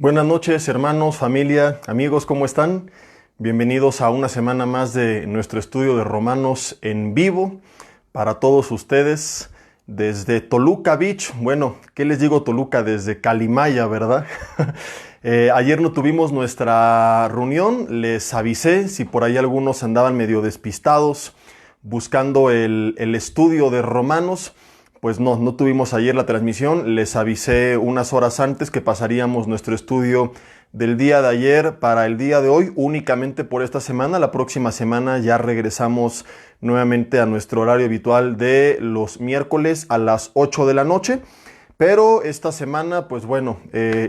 Buenas noches, hermanos, familia, amigos, ¿cómo están? Bienvenidos a una semana más de nuestro estudio de Romanos en vivo para todos ustedes desde Toluca Beach. Bueno, ¿qué les digo Toluca? Desde Calimaya, ¿verdad? Ayer no tuvimos nuestra reunión, les avisé si por ahí algunos andaban medio despistados buscando el estudio de Romanos. Pues no tuvimos ayer la transmisión, les avisé unas horas antes que pasaríamos nuestro estudio del día de ayer para el día de hoy, únicamente por esta semana. La próxima semana ya regresamos nuevamente a nuestro horario habitual de los miércoles a las 8 de la noche. Pero esta semana, pues bueno,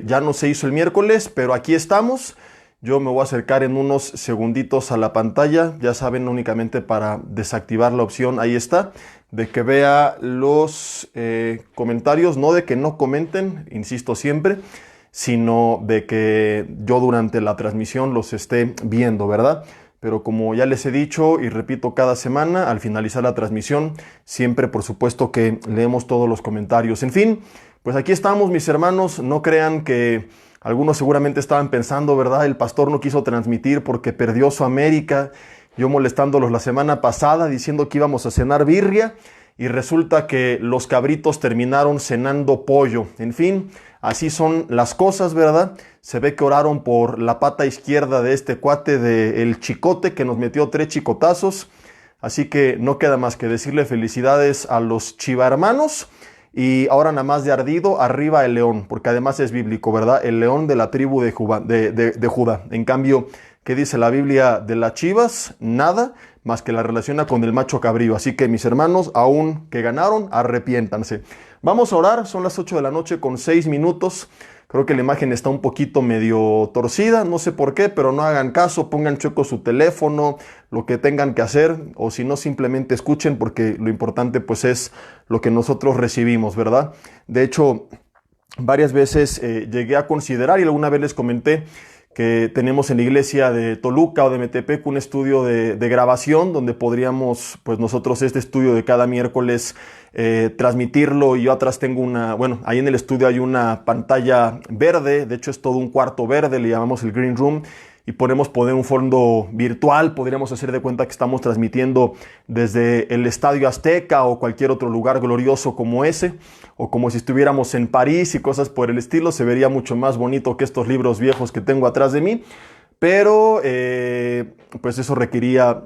ya no se hizo el miércoles, pero aquí estamos. Yo me voy a acercar en unos segunditos a la pantalla, ya saben, únicamente para desactivar la opción, ahí está, de que vea los comentarios, no de que no comenten, insisto siempre, sino de que yo durante la transmisión los esté viendo, ¿verdad? Pero como ya les he dicho y repito cada semana, al finalizar la transmisión, siempre por supuesto que leemos todos los comentarios. En fin, pues aquí estamos, mis hermanos, no crean que algunos seguramente estaban pensando, ¿verdad? El pastor no quiso transmitir porque perdió su América. Yo molestándolos la semana pasada diciendo que íbamos a cenar birria y resulta que los cabritos terminaron cenando pollo. En fin, así son las cosas, ¿verdad? Se ve que oraron por la pata izquierda de este cuate del Chicote que nos metió 3 chicotazos. Así que no queda más que decirle felicidades a los chivarmanos. Y ahora nada más de ardido, arriba el león, porque además es bíblico, ¿verdad? El león de la tribu de Judá. En cambio, ¿qué dice la Biblia de las chivas? Nada, más que la relaciona con el macho cabrío. Así que mis hermanos, aún que ganaron, arrepiéntanse. Vamos a orar, son las 8 de la noche con 6 minutos. Creo que la imagen está un poquito medio torcida, no sé por qué, pero no hagan caso, pongan chueco su teléfono, lo que tengan que hacer, o si no, simplemente escuchen, porque lo importante pues es lo que nosotros recibimos, ¿verdad? De hecho, varias veces llegué a considerar, y alguna vez les comenté, que tenemos en la iglesia de Toluca o de Metepec un estudio de grabación donde podríamos, pues nosotros este estudio de cada miércoles transmitirlo, y yo atrás tengo ahí en el estudio hay una pantalla verde, de hecho es todo un cuarto verde, le llamamos el Green Room, y podemos poner un fondo virtual, podríamos hacer de cuenta que estamos transmitiendo desde el Estadio Azteca o cualquier otro lugar glorioso como ese, o como si estuviéramos en París y cosas por el estilo. Se vería mucho más bonito que estos libros viejos que tengo atrás de mí, pero pues eso requeriría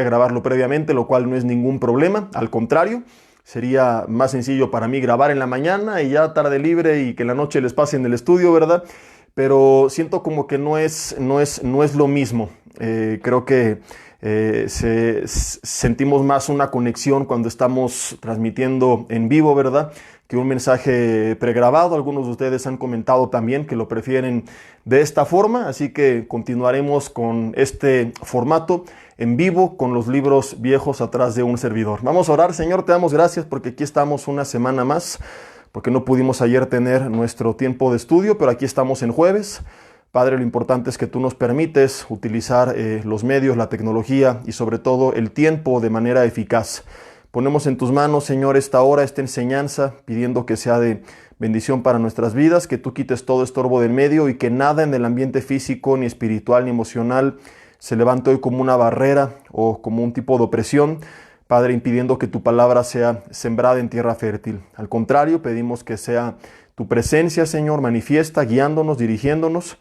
grabarlo previamente, lo cual no es ningún problema, al contrario. Sería más sencillo para mí grabar en la mañana y ya tarde libre y que en la noche les pase en el estudio, ¿verdad? Pero siento como que no es lo mismo. Creo que sentimos más una conexión cuando estamos transmitiendo en vivo, ¿verdad? Que un mensaje pregrabado. Algunos de ustedes han comentado también que lo prefieren de esta forma, así que continuaremos con este formato en vivo con los libros viejos atrás de un servidor. Vamos a orar. Señor, te damos gracias porque aquí estamos una semana más, porque no pudimos ayer tener nuestro tiempo de estudio, pero aquí estamos en jueves. Padre, lo importante es que tú nos permites utilizar los medios, la tecnología y sobre todo el tiempo de manera eficaz. Ponemos en tus manos, Señor, esta hora, esta enseñanza, pidiendo que sea de bendición para nuestras vidas, que tú quites todo estorbo del medio y que nada en el ambiente físico, ni espiritual, ni emocional se levante hoy como una barrera o como un tipo de opresión, Padre, impidiendo que tu palabra sea sembrada en tierra fértil. Al contrario, pedimos que sea tu presencia, Señor, manifiesta, guiándonos, dirigiéndonos,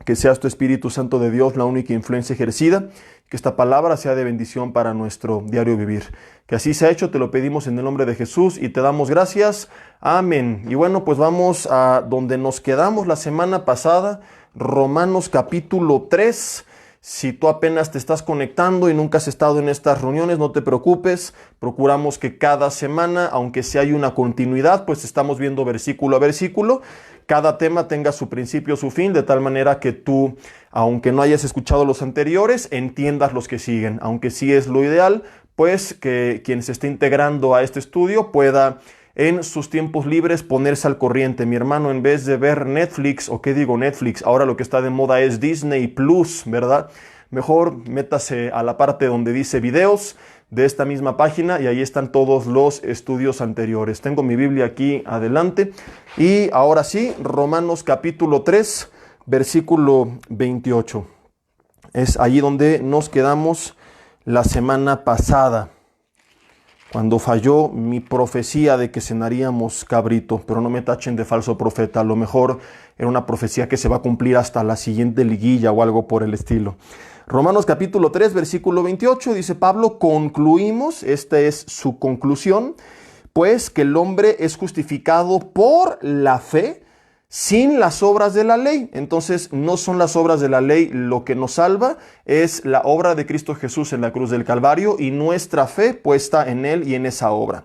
que seas tu Espíritu Santo de Dios la única influencia ejercida, que esta palabra sea de bendición para nuestro diario vivir. Que así sea hecho, te lo pedimos en el nombre de Jesús y te damos gracias. Amén. Y bueno, pues vamos a donde nos quedamos la semana pasada, Romanos capítulo 3. Si tú apenas te estás conectando y nunca has estado en estas reuniones, no te preocupes. Procuramos que cada semana, aunque sí hay una continuidad, pues estamos viendo versículo a versículo. Cada tema tenga su principio, su fin, de tal manera que tú, aunque no hayas escuchado los anteriores, entiendas los que siguen. Aunque sí es lo ideal, pues que quien se esté integrando a este estudio pueda en sus tiempos libres ponerse al corriente. Mi hermano, en vez de ver Netflix, o qué digo Netflix, ahora lo que está de moda es Disney Plus, ¿verdad? Mejor métase a la parte donde dice videos, de esta misma página y ahí están todos los estudios anteriores. Tengo mi Biblia aquí adelante y ahora sí, Romanos capítulo 3, versículo 28. Es allí donde nos quedamos la semana pasada, cuando falló mi profecía de que cenaríamos cabrito, pero no me tachen de falso profeta, a lo mejor era una profecía que se va a cumplir hasta la siguiente liguilla o algo por el estilo. Romanos capítulo 3, versículo 28, dice Pablo, concluimos, esta es su conclusión, pues que el hombre es justificado por la fe sin las obras de la ley. Entonces no son las obras de la ley lo que nos salva, es la obra de Cristo Jesús en la cruz del Calvario y nuestra fe puesta en Él y en esa obra.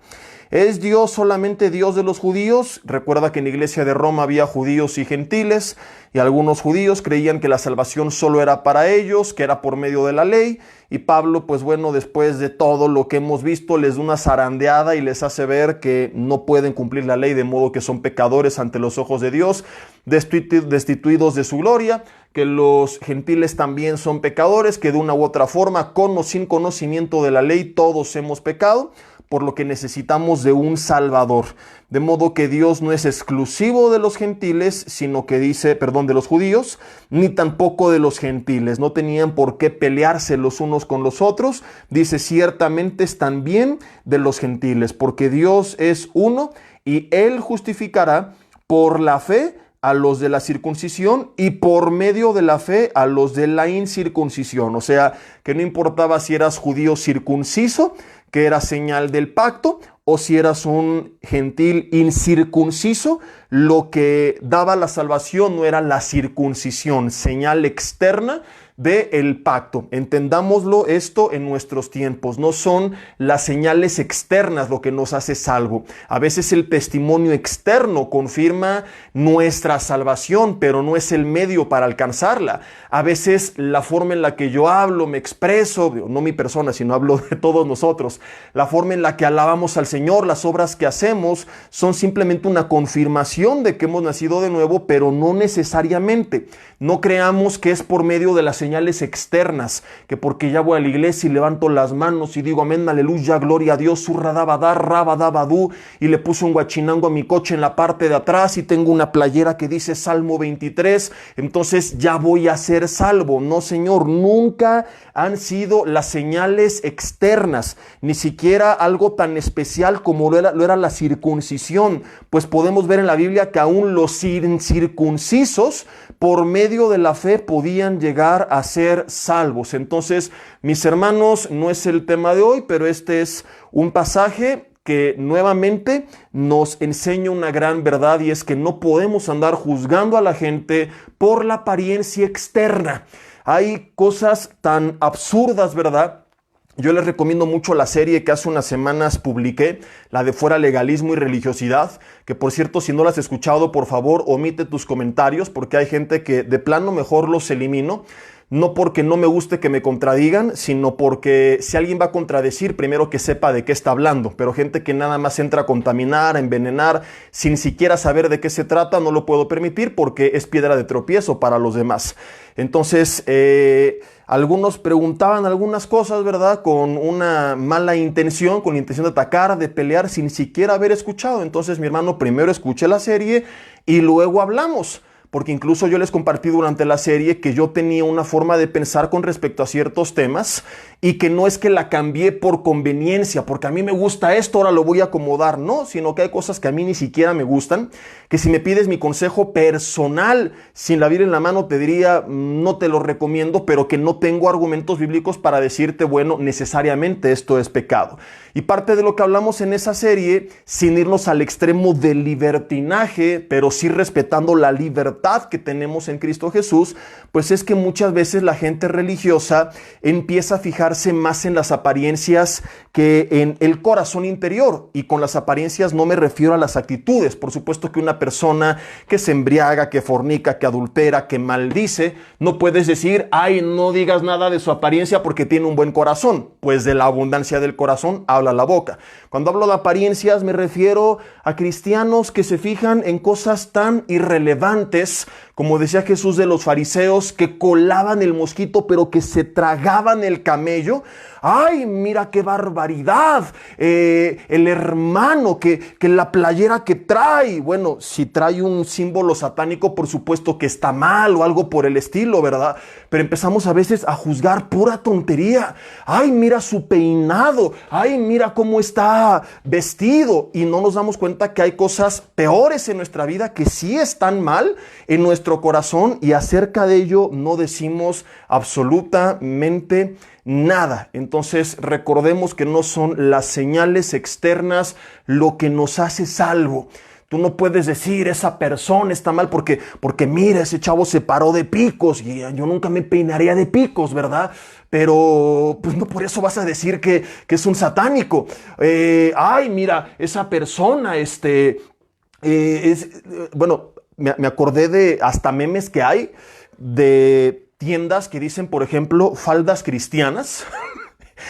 ¿Es Dios solamente Dios de los judíos? Recuerda que en la iglesia de Roma había judíos y gentiles, y algunos judíos creían que la salvación solo era para ellos, que era por medio de la ley, y Pablo, pues bueno, después de todo lo que hemos visto, les da una zarandeada y les hace ver que no pueden cumplir la ley, de modo que son pecadores ante los ojos de Dios, destituidos de su gloria, que los gentiles también son pecadores, que de una u otra forma, con o sin conocimiento de la ley, todos hemos pecado, por lo que necesitamos de un Salvador. De modo que Dios no es exclusivo de los gentiles, sino que dice, de los judíos, ni tampoco de los gentiles. No tenían por qué pelearse los unos con los otros. Dice, ciertamente es también de los gentiles, porque Dios es uno y Él justificará por la fe a los de la circuncisión y por medio de la fe a los de la incircuncisión. O sea, que no importaba si eras judío circunciso, que era señal del pacto, o si eras un gentil incircunciso, lo que daba la salvación no era la circuncisión, señal externa del pacto. Entendámoslo esto en nuestros tiempos. No son las señales externas lo que nos hace salvo. A veces el testimonio externo confirma nuestra salvación, pero no es el medio para alcanzarla. A veces la forma en la que yo hablo, me expreso, no mi persona, sino hablo de todos nosotros, la forma en la que alabamos al Señor, las obras que hacemos, son simplemente una confirmación de que hemos nacido de nuevo, pero no necesariamente. No creamos que es por medio de las señales externas, que porque ya voy a la iglesia y levanto las manos y digo amén, aleluya, gloria a Dios, surradabadar, rabadabadú, y le puse un guachinango a mi coche en la parte de atrás y tengo una playera que dice Salmo 23, entonces ya voy a ser salvo. No, Señor, nunca han sido las señales externas, ni siquiera algo tan especial como lo era la circuncisión, pues podemos ver en la Biblia que aún los incircuncisos por medio de la fe podían llegar a ser salvos. Entonces, mis hermanos, no es el tema de hoy, pero este es un pasaje que nuevamente nos enseña una gran verdad, y es que no podemos andar juzgando a la gente por la apariencia externa. Hay cosas tan absurdas, ¿verdad? Yo les recomiendo mucho la serie que hace unas semanas publiqué, la de Fuera Legalismo y Religiosidad, que por cierto, si no la has escuchado, por favor, omite tus comentarios, porque hay gente que de plano mejor los elimino. No porque no me guste que me contradigan, sino porque si alguien va a contradecir, primero que sepa de qué está hablando. Pero gente que nada más entra a contaminar, a envenenar, sin siquiera saber de qué se trata, no lo puedo permitir porque es piedra de tropiezo para los demás. Entonces, algunos preguntaban algunas cosas, ¿verdad? Con una mala intención, con la intención de atacar, de pelear, sin siquiera haber escuchado. Entonces, mi hermano, primero escuche la serie y luego hablamos. Porque incluso yo les compartí durante la serie que yo tenía una forma de pensar con respecto a ciertos temas y que no es que la cambié por conveniencia, porque a mí me gusta esto, ahora lo voy a acomodar, no, sino que hay cosas que a mí ni siquiera me gustan, que si me pides mi consejo personal, sin la Biblia en la mano, te diría, no te lo recomiendo, pero que no tengo argumentos bíblicos para decirte, bueno, necesariamente esto es pecado. Y parte de lo que hablamos en esa serie, sin irnos al extremo del libertinaje, pero sí respetando la libertad que tenemos en Cristo Jesús, pues es que muchas veces la gente religiosa empieza a fijarse más en las apariencias que en el corazón interior. Y con las apariencias no me refiero a las actitudes. Por supuesto que una persona que se embriaga, que fornica, que adultera, que maldice, no puedes decir, ay, no digas nada de su apariencia porque tiene un buen corazón. Pues de la abundancia del corazón habla la boca. Cuando hablo de apariencias me refiero a cristianos que se fijan en cosas tan irrelevantes actitudes, como decía Jesús, de los fariseos que colaban el mosquito pero que se tragaban el camello. ¡Ay, mira qué barbaridad! El hermano que la playera que trae, bueno, si trae un símbolo satánico, por supuesto que está mal o algo por el estilo, ¿verdad? Pero empezamos a veces a juzgar pura tontería. ¡Ay, mira su peinado! ¡Ay, mira cómo está vestido! Y no nos damos cuenta que hay cosas peores en nuestra vida que sí están mal en nuestro corazón, y acerca de ello no decimos absolutamente nada. Entonces recordemos que no son las señales externas lo que nos hace salvo. Tú no puedes decir esa persona está mal porque mira, ese chavo se paró de picos y yo nunca me peinaría de picos, ¿verdad? Pero pues no por eso vas a decir que es un satánico. Ay, mira, esa persona, bueno, me acordé de hasta memes que hay de tiendas que dicen, por ejemplo, faldas cristianas.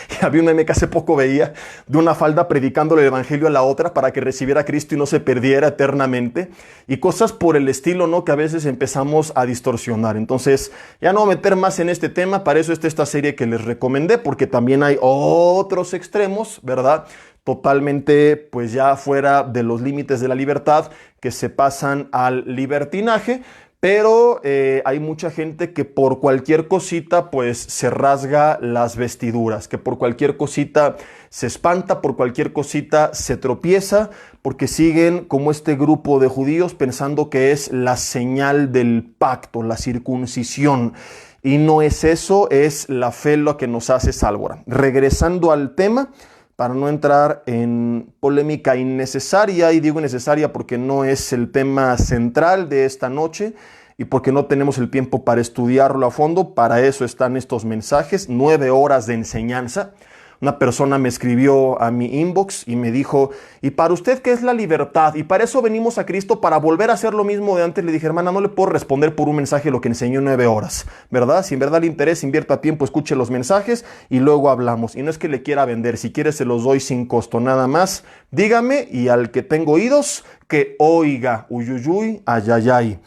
Y había un meme que hace poco veía de una falda predicándole el evangelio a la otra para que recibiera a Cristo y no se perdiera eternamente. Y cosas por el estilo, ¿no? Que a veces empezamos a distorsionar. Entonces, ya no voy a meter más en este tema. Para eso está esta serie que les recomendé, porque también hay otros extremos, ¿verdad? Totalmente, pues ya fuera de los límites de la libertad, que se pasan al libertinaje. Pero hay mucha gente que por cualquier cosita pues se rasga las vestiduras, que por cualquier cosita se espanta, por cualquier cosita se tropieza, porque siguen como este grupo de judíos pensando que es la señal del pacto, la circuncisión. Y no es eso, es la fe lo que nos hace salvo. Ahora, regresando al tema, para no entrar en polémica innecesaria, y digo innecesaria porque no es el tema central de esta noche y porque no tenemos el tiempo para estudiarlo a fondo. Para eso están estos mensajes, 9 horas de enseñanza. Una persona me escribió a mi inbox y me dijo, ¿y para usted qué es la libertad? Y para eso venimos a Cristo, para volver a hacer lo mismo de antes. Le dije, hermana, no le puedo responder por un mensaje lo que enseñó en 9 horas, ¿verdad? Si en verdad le interesa, invierta tiempo, escuche los mensajes y luego hablamos. Y no es que le quiera vender, si quiere se los doy sin costo, nada más. Dígame, y al que tengo oídos, que oiga. Uyuyuy, ayayay.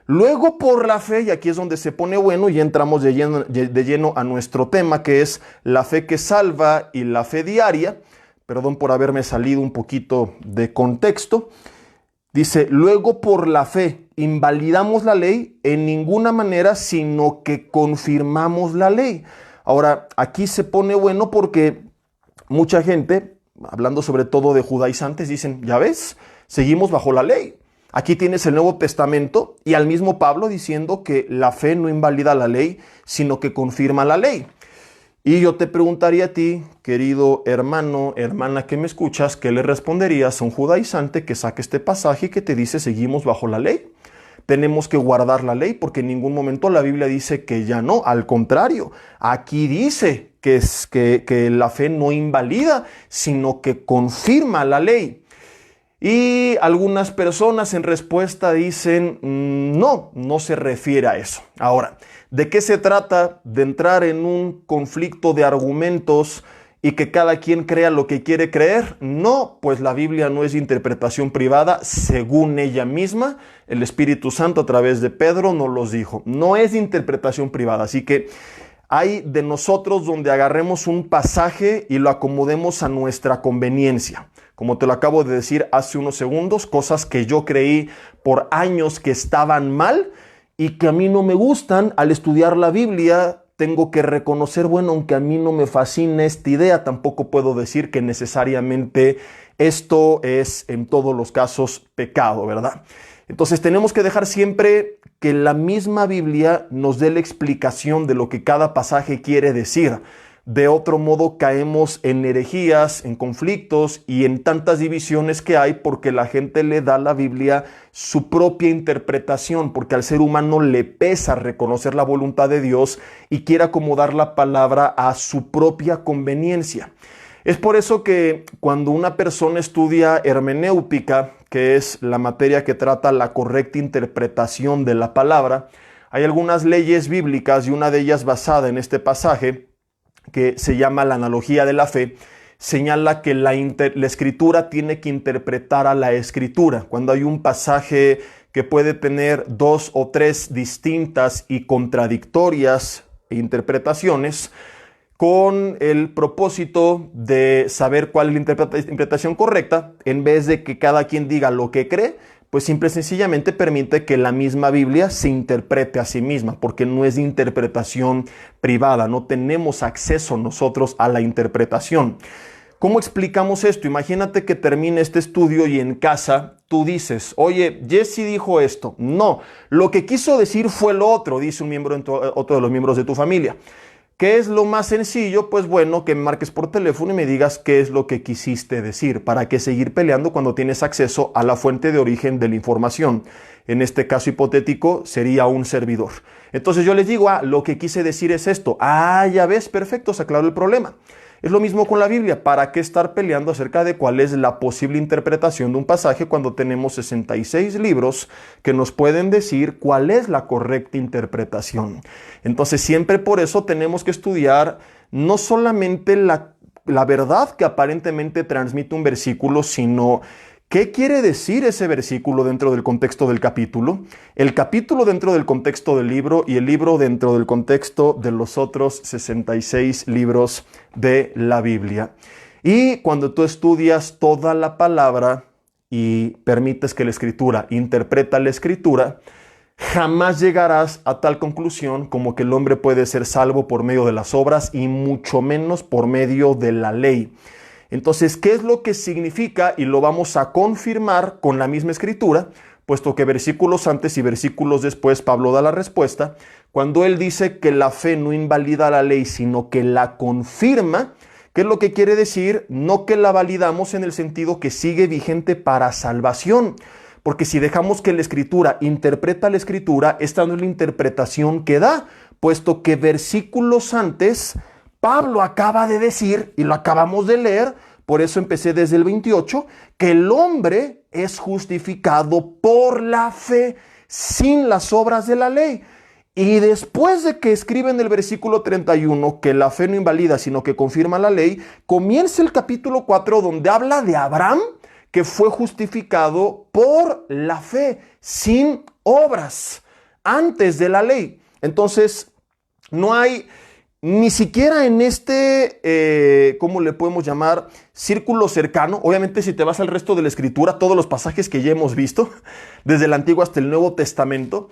Luego por la fe, y aquí es donde se pone bueno y entramos de lleno a nuestro tema, que es la fe que salva y la fe diaria. Perdón por haberme salido un poquito de contexto. Dice, luego por la fe invalidamos la ley en ninguna manera, sino que confirmamos la ley. Ahora, aquí se pone bueno porque mucha gente, hablando sobre todo de judaizantes, dicen, ya ves, seguimos bajo la ley. Aquí tienes el Nuevo Testamento y al mismo Pablo diciendo que la fe no invalida la ley, sino que confirma la ley. Y yo te preguntaría a ti, querido hermano, hermana que me escuchas, ¿qué le responderías a un judaizante que saque este pasaje y que te dice seguimos bajo la ley? Tenemos que guardar la ley porque en ningún momento la Biblia dice que ya no, al contrario, aquí dice que la fe no invalida, sino que confirma la ley. Y algunas personas en respuesta dicen, no se refiere a eso. Ahora, ¿de qué se trata? ¿De entrar en un conflicto de argumentos y que cada quien crea lo que quiere creer? No, pues la Biblia no es de interpretación privada, según ella misma. El Espíritu Santo a través de Pedro nos los dijo. No es de interpretación privada, así que hay de nosotros donde agarremos un pasaje y lo acomodemos a nuestra conveniencia. Como te lo acabo de decir hace unos segundos, cosas que yo creí por años que estaban mal y que a mí no me gustan. Al estudiar la Biblia tengo que reconocer, bueno, aunque a mí no me fascina esta idea, tampoco puedo decir que necesariamente esto es en todos los casos pecado, ¿verdad? Entonces tenemos que dejar siempre que la misma Biblia nos dé la explicación de lo que cada pasaje quiere decir. De otro modo caemos en herejías, en conflictos y en tantas divisiones que hay porque la gente le da a la Biblia su propia interpretación, porque al ser humano le pesa reconocer la voluntad de Dios y quiere acomodar la palabra a su propia conveniencia. Es por eso que cuando una persona estudia hermenéutica, que es la materia que trata la correcta interpretación de la palabra, hay algunas leyes bíblicas y una de ellas basada en este pasaje, que se llama la analogía de la fe, señala que la escritura tiene que interpretar a la escritura. Cuando hay un pasaje que puede tener dos o tres distintas y contradictorias interpretaciones, con el propósito de saber cuál es la interpretación correcta, en vez de que cada quien diga lo que cree, pues simple y sencillamente permite que la misma Biblia se interprete a sí misma, porque no es de interpretación privada, no tenemos acceso nosotros a la interpretación. ¿Cómo explicamos esto? Imagínate que termine este estudio y en casa tú dices, oye, Jesse dijo esto. No, lo que quiso decir fue lo otro, dice un miembro, otro de los miembros de tu familia. ¿Qué es lo más sencillo? Pues bueno, que me marques por teléfono y me digas qué es lo que quisiste decir. ¿Para qué seguir peleando cuando tienes acceso a la fuente de origen de la información? En este caso hipotético sería un servidor. Entonces yo les digo, lo que quise decir es esto. Ya ves, perfecto, se aclaró el problema. Es lo mismo con la Biblia. ¿Para qué estar peleando acerca de cuál es la posible interpretación de un pasaje cuando tenemos 66 libros que nos pueden decir cuál es la correcta interpretación? Entonces siempre por eso tenemos que estudiar no solamente la verdad que aparentemente transmite un versículo, sino ¿qué quiere decir ese versículo dentro del contexto del capítulo? El capítulo dentro del contexto del libro y el libro dentro del contexto de los otros 66 libros de la Biblia. Y cuando tú estudias toda la palabra y permites que la Escritura interpreta la Escritura, jamás llegarás a tal conclusión como que el hombre puede ser salvo por medio de las obras y mucho menos por medio de la ley. Entonces, ¿qué es lo que significa? Y lo vamos a confirmar con la misma Escritura, puesto que versículos antes y versículos después Pablo da la respuesta. Cuando él dice que la fe no invalida la ley, sino que la confirma, ¿qué es lo que quiere decir? No que la validamos en el sentido que sigue vigente para salvación. Porque si dejamos que la Escritura interpreta la Escritura, esta no es la interpretación que da, puesto que versículos antes Pablo acaba de decir, y lo acabamos de leer, por eso empecé desde el 28, que el hombre es justificado por la fe sin las obras de la ley. Y después de que escribe en el versículo 31 que la fe no invalida, sino que confirma la ley, comienza el capítulo 4 donde habla de Abraham, que fue justificado por la fe sin obras, antes de la ley. Entonces, no hay ni siquiera en este, ¿cómo le podemos llamar? Círculo cercano. Obviamente, si te vas al resto de la Escritura, todos los pasajes que ya hemos visto, desde el Antiguo hasta el Nuevo Testamento,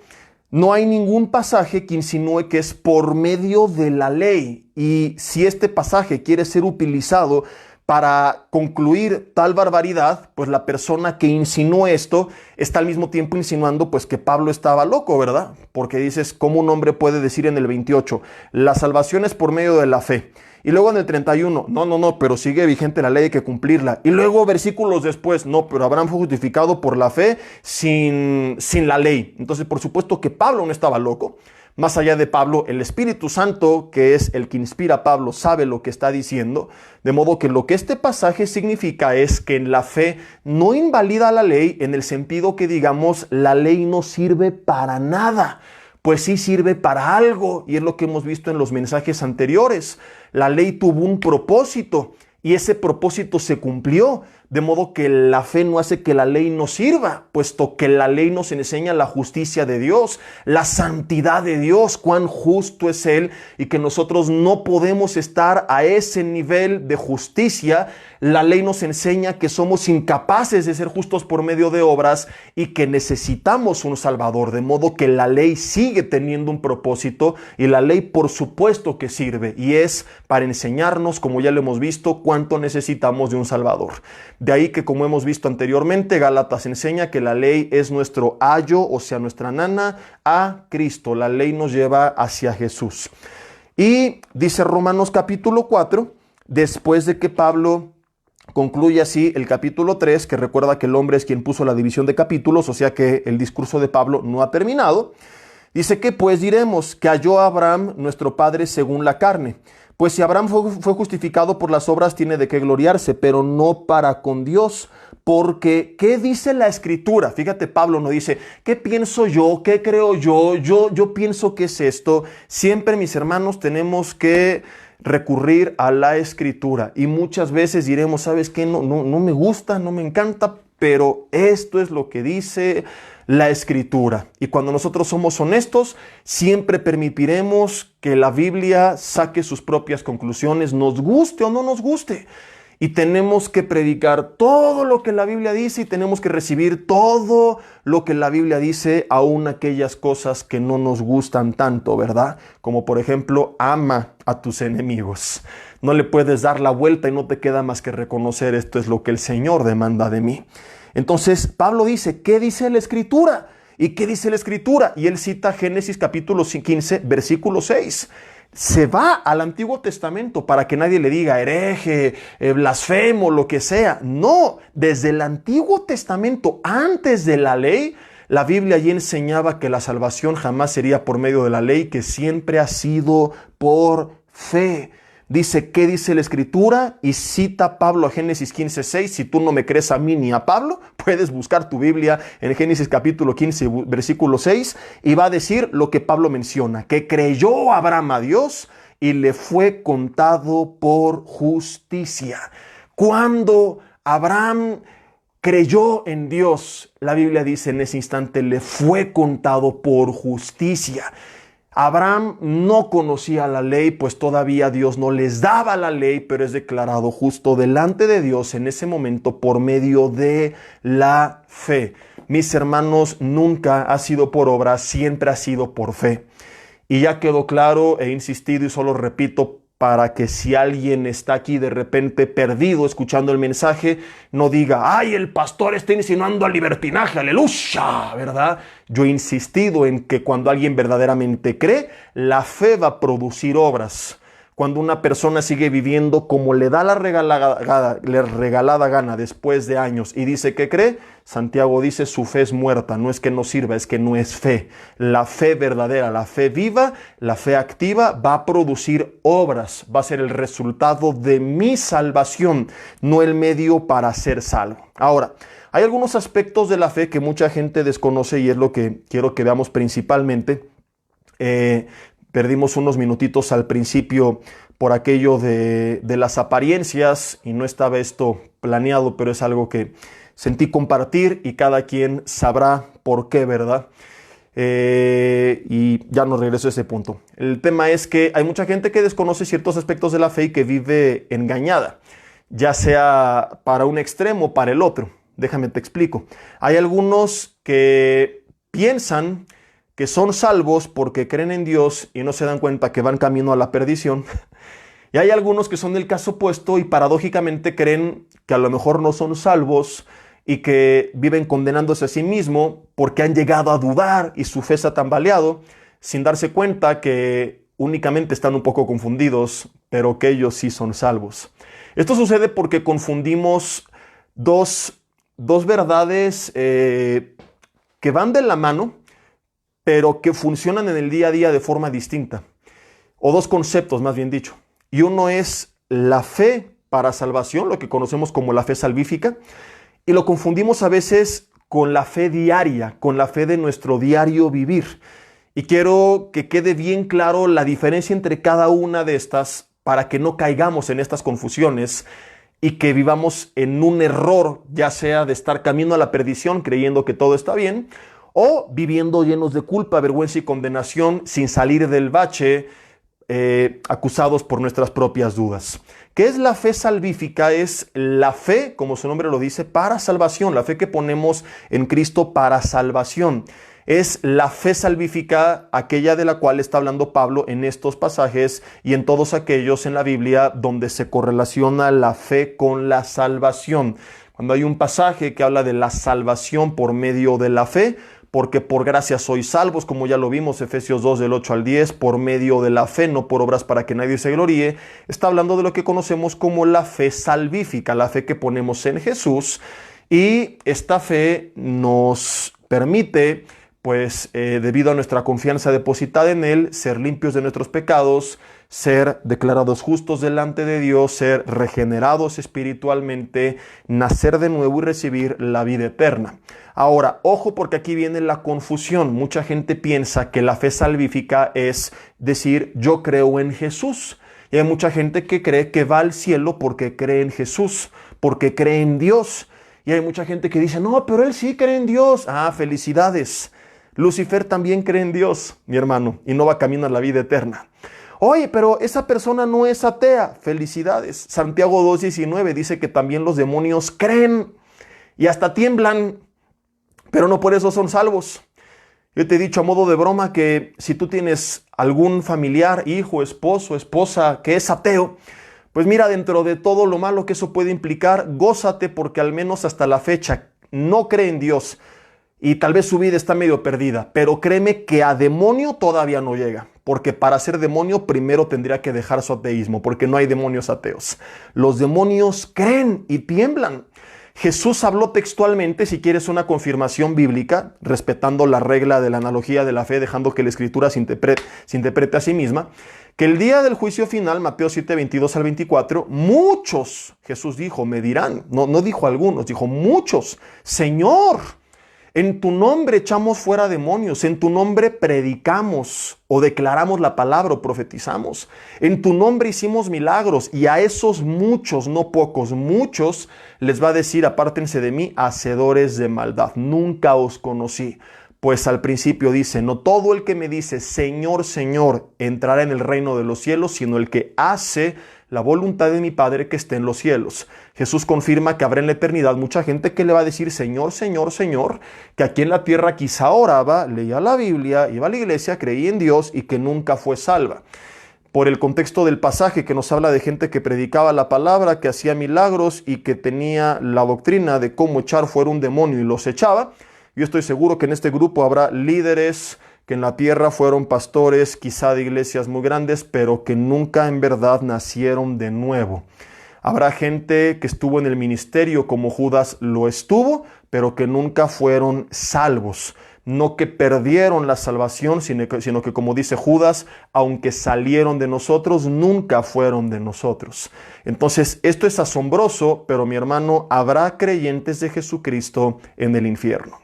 no hay ningún pasaje que insinúe que es por medio de la ley. Y si este pasaje quiere ser utilizado para concluir tal barbaridad, pues la persona que insinuó esto está al mismo tiempo insinuando pues que Pablo estaba loco, ¿verdad? Porque dices, ¿cómo un hombre puede decir en el 28, la salvación es por medio de la fe? Y luego en el 31, no, pero sigue vigente la ley, hay que cumplirla. Y luego versículos después, no, pero Abraham fue justificado por la fe sin la ley. Entonces, por supuesto que Pablo no estaba loco. Más allá de Pablo, el Espíritu Santo, que es el que inspira a Pablo, sabe lo que está diciendo. De modo que lo que este pasaje significa es que en la fe no invalida la ley en el sentido que, digamos, la ley no sirve para nada. Pues sí sirve para algo, y es lo que hemos visto en los mensajes anteriores. La ley tuvo un propósito y ese propósito se cumplió. De modo que la fe no hace que la ley no sirva, puesto que la ley nos enseña la justicia de Dios, la santidad de Dios, cuán justo es Él, y que nosotros no podemos estar a ese nivel de justicia. La ley nos enseña que somos incapaces de ser justos por medio de obras y que necesitamos un Salvador, de modo que la ley sigue teniendo un propósito y la ley por supuesto que sirve, y es para enseñarnos, como ya lo hemos visto, cuánto necesitamos de un Salvador. De ahí que, como hemos visto anteriormente, Gálatas enseña que la ley es nuestro ayo, o sea, nuestra nana, a Cristo. La ley nos lleva hacia Jesús. Y dice Romanos capítulo 4, después de que Pablo concluye así el capítulo 3, que recuerda que el hombre es quien puso la división de capítulos, o sea que el discurso de Pablo no ha terminado. Dice que pues diremos que halló a Abraham nuestro padre según la carne. Pues si Abraham fue justificado por las obras, tiene de qué gloriarse, pero no para con Dios. Porque, ¿qué dice la Escritura? Fíjate, Pablo no dice, ¿qué pienso yo? ¿Qué creo yo? Yo pienso que es esto. Siempre, mis hermanos, tenemos que recurrir a la Escritura. Y muchas veces diremos, ¿sabes qué? No me gusta, no me encanta, pero esto es lo que dice la Escritura. Y cuando nosotros somos honestos, siempre permitiremos que la Biblia saque sus propias conclusiones, nos guste o no nos guste. Y tenemos que predicar todo lo que la Biblia dice y tenemos que recibir todo lo que la Biblia dice, aun aquellas cosas que no nos gustan tanto, ¿verdad? Como por ejemplo, ama a tus enemigos. No le puedes dar la vuelta y no te queda más que reconocer esto es lo que el Señor demanda de mí. Entonces Pablo dice, ¿qué dice la Escritura? ¿Y qué dice la Escritura? Y él cita Génesis capítulo 15, versículo 6. Se va al Antiguo Testamento para que nadie le diga hereje, blasfemo, lo que sea. No, desde el Antiguo Testamento, antes de la ley, la Biblia ya enseñaba que la salvación jamás sería por medio de la ley, que siempre ha sido por fe. Dice, ¿qué dice la Escritura? Y cita Pablo a Génesis 15:6. Si tú no me crees a mí ni a Pablo, puedes buscar tu Biblia en Génesis capítulo 15, versículo 6, y va a decir lo que Pablo menciona, que creyó Abraham a Dios y le fue contado por justicia. Cuando Abraham creyó en Dios, la Biblia dice en ese instante le fue contado por justicia. Abraham no conocía la ley, pues todavía Dios no les daba la ley, pero es declarado justo delante de Dios en ese momento por medio de la fe. Mis hermanos, nunca ha sido por obra, siempre ha sido por fe. Y ya quedó claro, he insistido y solo repito, para que si alguien está aquí de repente perdido escuchando el mensaje, no diga, ¡ay, el pastor está insinuando al libertinaje! ¡Aleluya! ¿Verdad? Yo he insistido en que cuando alguien verdaderamente cree, la fe va a producir obras. Cuando una persona sigue viviendo como le da la regalada gana después de años y dice que cree, Santiago dice su fe es muerta, no es que no sirva, es que no es fe. La fe verdadera, la fe viva, la fe activa va a producir obras, va a ser el resultado de mi salvación, no el medio para ser salvo. Ahora, hay algunos aspectos de la fe que mucha gente desconoce y es lo que quiero que veamos principalmente. Perdimos unos minutitos al principio por aquello de las apariencias y no estaba esto planeado, pero es algo que sentí compartir y cada quien sabrá por qué, ¿verdad? Y ya nos regreso a ese punto. El tema es que hay mucha gente que desconoce ciertos aspectos de la fe y que vive engañada, ya sea para un extremo o para el otro. Déjame te explico. Hay algunos que piensan que son salvos porque creen en Dios y no se dan cuenta que van camino a la perdición. Y hay algunos que son del caso opuesto y paradójicamente creen que a lo mejor no son salvos y que viven condenándose a sí mismos porque han llegado a dudar y su fe se ha tambaleado sin darse cuenta que únicamente están un poco confundidos, pero que ellos sí son salvos. Esto sucede porque confundimos dos verdades que van de la mano, pero que funcionan en el día a día de forma distinta. O dos conceptos, más bien dicho. Y uno es la fe para salvación, lo que conocemos como la fe salvífica, y lo confundimos a veces con la fe diaria, con la fe de nuestro diario vivir. Y quiero que quede bien claro la diferencia entre cada una de estas para que no caigamos en estas confusiones y que vivamos en un error, ya sea de estar camino a la perdición creyendo que todo está bien, o viviendo llenos de culpa, vergüenza y condenación sin salir del bache, acusados por nuestras propias dudas. ¿Qué es la fe salvífica? Es la fe, como su nombre lo dice, para salvación, la fe que ponemos en Cristo para salvación. Es la fe salvífica, aquella de la cual está hablando Pablo en estos pasajes y en todos aquellos en la Biblia donde se correlaciona la fe con la salvación. Cuando hay un pasaje que habla de la salvación por medio de la fe, porque por gracia sois salvos, como ya lo vimos, Efesios 2 del 8 al 10, por medio de la fe, no por obras para que nadie se gloríe, está hablando de lo que conocemos como la fe salvífica, la fe que ponemos en Jesús, y esta fe nos permite, pues debido a nuestra confianza depositada en Él, ser limpios de nuestros pecados, ser declarados justos delante de Dios, ser regenerados espiritualmente, nacer de nuevo y recibir la vida eterna. Ahora, ojo porque aquí viene la confusión. Mucha gente piensa que la fe salvífica es decir, yo creo en Jesús. Y hay mucha gente que cree que va al cielo porque cree en Jesús, porque cree en Dios. Y hay mucha gente que dice, no, pero él sí cree en Dios. Ah, felicidades. Lucifer también cree en Dios, mi hermano, y no va camino a la vida eterna. Oye, pero esa persona no es atea. Felicidades. Santiago 2:19 dice que también los demonios creen y hasta tiemblan, pero no por eso son salvos. Yo te he dicho a modo de broma que si tú tienes algún familiar, hijo, esposo, esposa que es ateo, pues mira, dentro de todo lo malo que eso puede implicar, gózate porque al menos hasta la fecha no cree en Dios y tal vez su vida está medio perdida, pero créeme que a demonio todavía no llega, porque para ser demonio primero tendría que dejar su ateísmo, porque no hay demonios ateos. Los demonios creen y tiemblan. Jesús habló textualmente, si quieres una confirmación bíblica, respetando la regla de la analogía de la fe, dejando que la Escritura se interprete a sí misma, que el día del juicio final, Mateo 7:22 al 24, muchos, Jesús dijo, me dirán, no dijo algunos, dijo muchos, Señor, en tu nombre echamos fuera demonios, en tu nombre predicamos o declaramos la palabra o profetizamos, en tu nombre hicimos milagros, y a esos muchos, no pocos, muchos, les va a decir, apártense de mí, hacedores de maldad, nunca os conocí. Pues al principio dice, no todo el que me dice, Señor, Señor, entrará en el reino de los cielos, sino el que hace la voluntad de mi Padre que esté en los cielos. Jesús confirma que habrá en la eternidad mucha gente que le va a decir, Señor, Señor, Señor, que aquí en la tierra quizá oraba, leía la Biblia, iba a la iglesia, creía en Dios y que nunca fue salva. Por el contexto del pasaje que nos habla de gente que predicaba la palabra, que hacía milagros y que tenía la doctrina de cómo echar fuera un demonio y los echaba, yo estoy seguro que en este grupo habrá líderes que en la tierra fueron pastores, quizá de iglesias muy grandes, pero que nunca en verdad nacieron de nuevo. Habrá gente que estuvo en el ministerio como Judas lo estuvo, pero que nunca fueron salvos. No que perdieron la salvación, sino que como dice Judas, aunque salieron de nosotros, nunca fueron de nosotros. Entonces, esto es asombroso, pero mi hermano, habrá creyentes de Jesucristo en el infierno.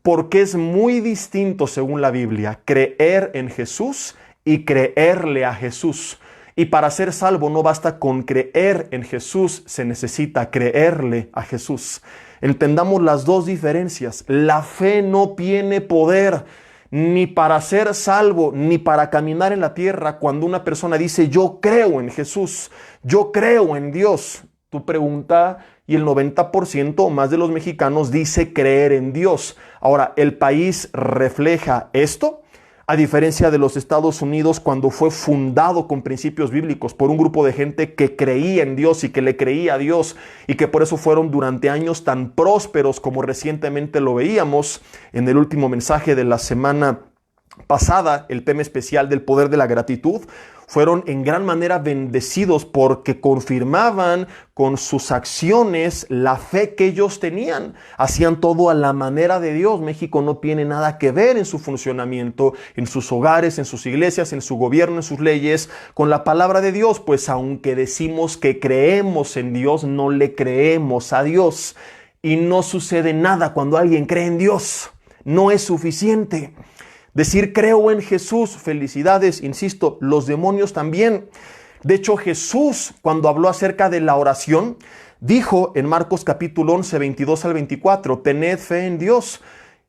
Porque es muy distinto, según la Biblia, creer en Jesús y creerle a Jesús. Y para ser salvo no basta con creer en Jesús, se necesita creerle a Jesús. Entendamos las dos diferencias. La fe no tiene poder ni para ser salvo, ni para caminar en la tierra. Cuando una persona dice, yo creo en Jesús, yo creo en Dios, tú pregunta, y el 90% o más de los mexicanos dice creer en Dios. Ahora, ¿el país refleja esto? A diferencia de los Estados Unidos, cuando fue fundado con principios bíblicos por un grupo de gente que creía en Dios y que le creía a Dios, y que por eso fueron durante años tan prósperos como recientemente lo veíamos en el último mensaje de la semana pasada, el tema especial del poder de la gratitud, fueron en gran manera bendecidos porque confirmaban con sus acciones la fe que ellos tenían. Hacían todo a la manera de Dios. México no tiene nada que ver en su funcionamiento, en sus hogares, en sus iglesias, en su gobierno, en sus leyes, con la palabra de Dios. Pues aunque decimos que creemos en Dios, no le creemos a Dios. Y no sucede nada cuando alguien cree en Dios. No es suficiente. Decir creo en Jesús, felicidades, insisto, los demonios también. De hecho, Jesús, cuando habló acerca de la oración, dijo en Marcos capítulo 11, 22 al 24, tened fe en Dios.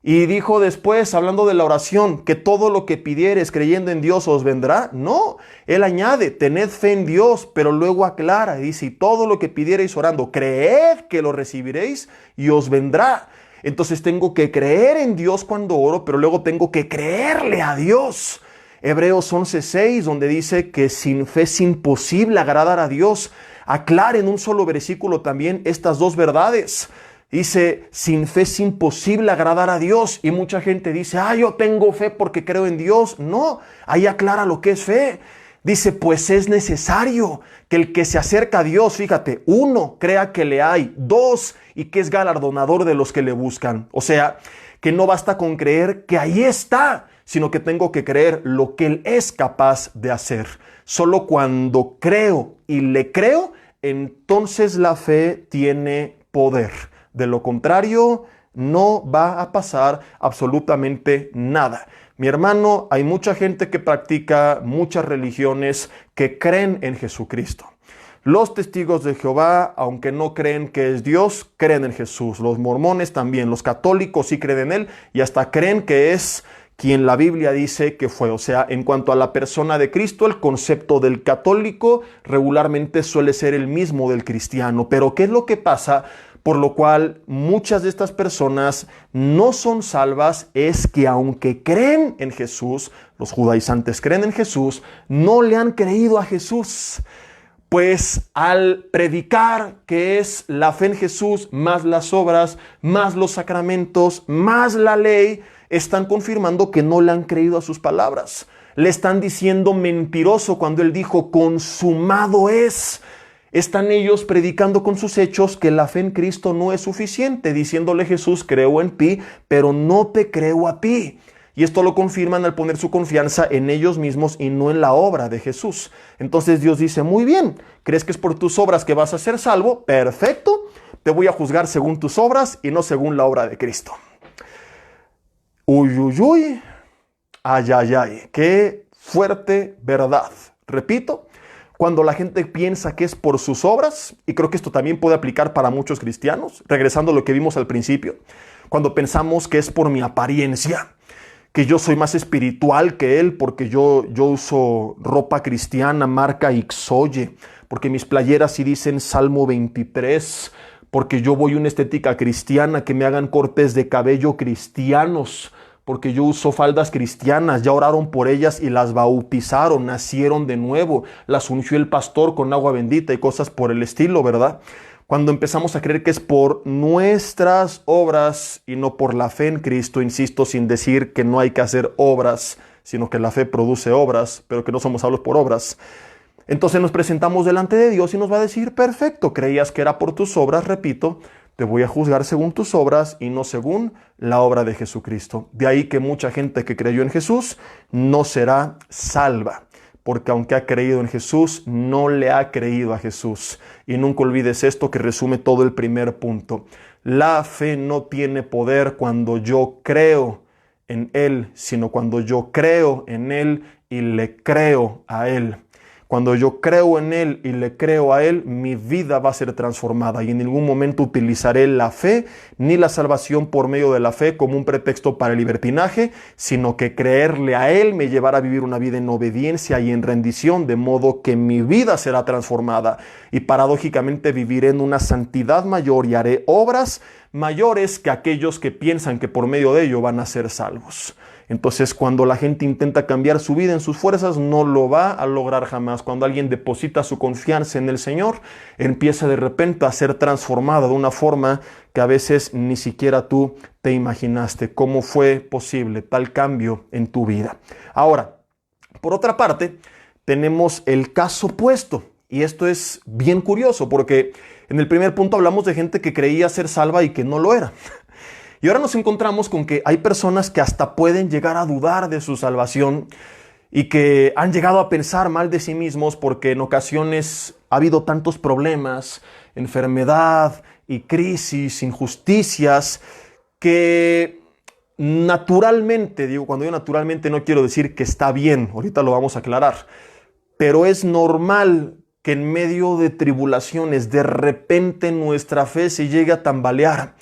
Y dijo después, hablando de la oración, que todo lo que pidieres creyendo en Dios os vendrá. No, él añade, tened fe en Dios, pero luego aclara y dice, y todo lo que pidiereis orando, creed que lo recibiréis y os vendrá. Entonces tengo que creer en Dios cuando oro, pero luego tengo que creerle a Dios. Hebreos 11:6, donde dice que sin fe es imposible agradar a Dios. Aclara en un solo versículo también estas dos verdades. Dice, sin fe es imposible agradar a Dios. Y mucha gente dice, yo tengo fe porque creo en Dios. No, ahí aclara lo que es fe. Dice, pues es necesario que el que se acerca a Dios, fíjate, 1, crea que le hay, 2, y que es galardonador de los que le buscan. O sea, que no basta con creer que ahí está, sino que tengo que creer lo que Él es capaz de hacer. Solo cuando creo y le creo, entonces la fe tiene poder. De lo contrario, no va a pasar absolutamente nada. Mi hermano, hay mucha gente que practica muchas religiones que creen en Jesucristo. Los testigos de Jehová, aunque no creen que es Dios, creen en Jesús. Los mormones también, los católicos sí creen en Él y hasta creen que es quien la Biblia dice que fue. O sea, en cuanto a la persona de Cristo, el concepto del católico regularmente suele ser el mismo del cristiano. Pero ¿qué es lo que pasa? Por lo cual muchas de estas personas no son salvas, es que aunque creen en Jesús, los judaizantes creen en Jesús, no le han creído a Jesús. Pues al predicar que es la fe en Jesús, más las obras, más los sacramentos, más la ley, están confirmando que no le han creído a sus palabras. Le están diciendo mentiroso cuando él dijo consumado es. Están ellos predicando con sus hechos que la fe en Cristo no es suficiente, diciéndole Jesús, creo en ti, pero no te creo a ti. Y esto lo confirman al poner su confianza en ellos mismos y no en la obra de Jesús. Entonces Dios dice, muy bien, ¿crees que es por tus obras que vas a ser salvo? Perfecto, te voy a juzgar según tus obras y no según la obra de Cristo. Uy, uy, uy, ay, ay, ay, qué fuerte verdad. Repito, cuando la gente piensa que es por sus obras, y creo que esto también puede aplicar para muchos cristianos, regresando a lo que vimos al principio, cuando pensamos que es por mi apariencia, que yo soy más espiritual que él porque yo uso ropa cristiana marca Ixoye, porque mis playeras sí dicen Salmo 23, porque yo voy a una estética cristiana, que me hagan cortes de cabello cristianos, porque yo uso faldas cristianas, ya oraron por ellas y las bautizaron, nacieron de nuevo, las ungió el pastor con agua bendita y cosas por el estilo, ¿verdad? Cuando empezamos a creer que es por nuestras obras y no por la fe en Cristo, insisto, sin decir que no hay que hacer obras, sino que la fe produce obras, pero que no somos salvos por obras. Entonces nos presentamos delante de Dios y nos va a decir, perfecto, creías que era por tus obras, repito, te voy a juzgar según tus obras y no según la obra de Jesucristo. De ahí que mucha gente que creyó en Jesús no será salva, porque aunque ha creído en Jesús, no le ha creído a Jesús. Y nunca olvides esto que resume todo el primer punto. La fe no tiene poder cuando yo creo en Él, sino cuando yo creo en Él y le creo a Él. Cuando yo creo en Él y le creo a Él, mi vida va a ser transformada y en ningún momento utilizaré la fe ni la salvación por medio de la fe como un pretexto para el libertinaje, sino que creerle a Él me llevará a vivir una vida en obediencia y en rendición, de modo que mi vida será transformada y paradójicamente viviré en una santidad mayor y haré obras mayores que aquellos que piensan que por medio de ello van a ser salvos. Entonces, cuando la gente intenta cambiar su vida en sus fuerzas, no lo va a lograr jamás. Cuando alguien deposita su confianza en el Señor, empieza de repente a ser transformada de una forma que a veces ni siquiera tú te imaginaste. ¿Cómo fue posible tal cambio en tu vida? Ahora, por otra parte, tenemos el caso opuesto. Y esto es bien curioso porque en el primer punto hablamos de gente que creía ser salva y que no lo era. Y ahora nos encontramos con que hay personas que hasta pueden llegar a dudar de su salvación y que han llegado a pensar mal de sí mismos porque en ocasiones ha habido tantos problemas, enfermedad y crisis, injusticias, que naturalmente, digo, cuando yo naturalmente no quiero decir que está bien, ahorita lo vamos a aclarar, pero es normal que en medio de tribulaciones de repente nuestra fe se llegue a tambalear,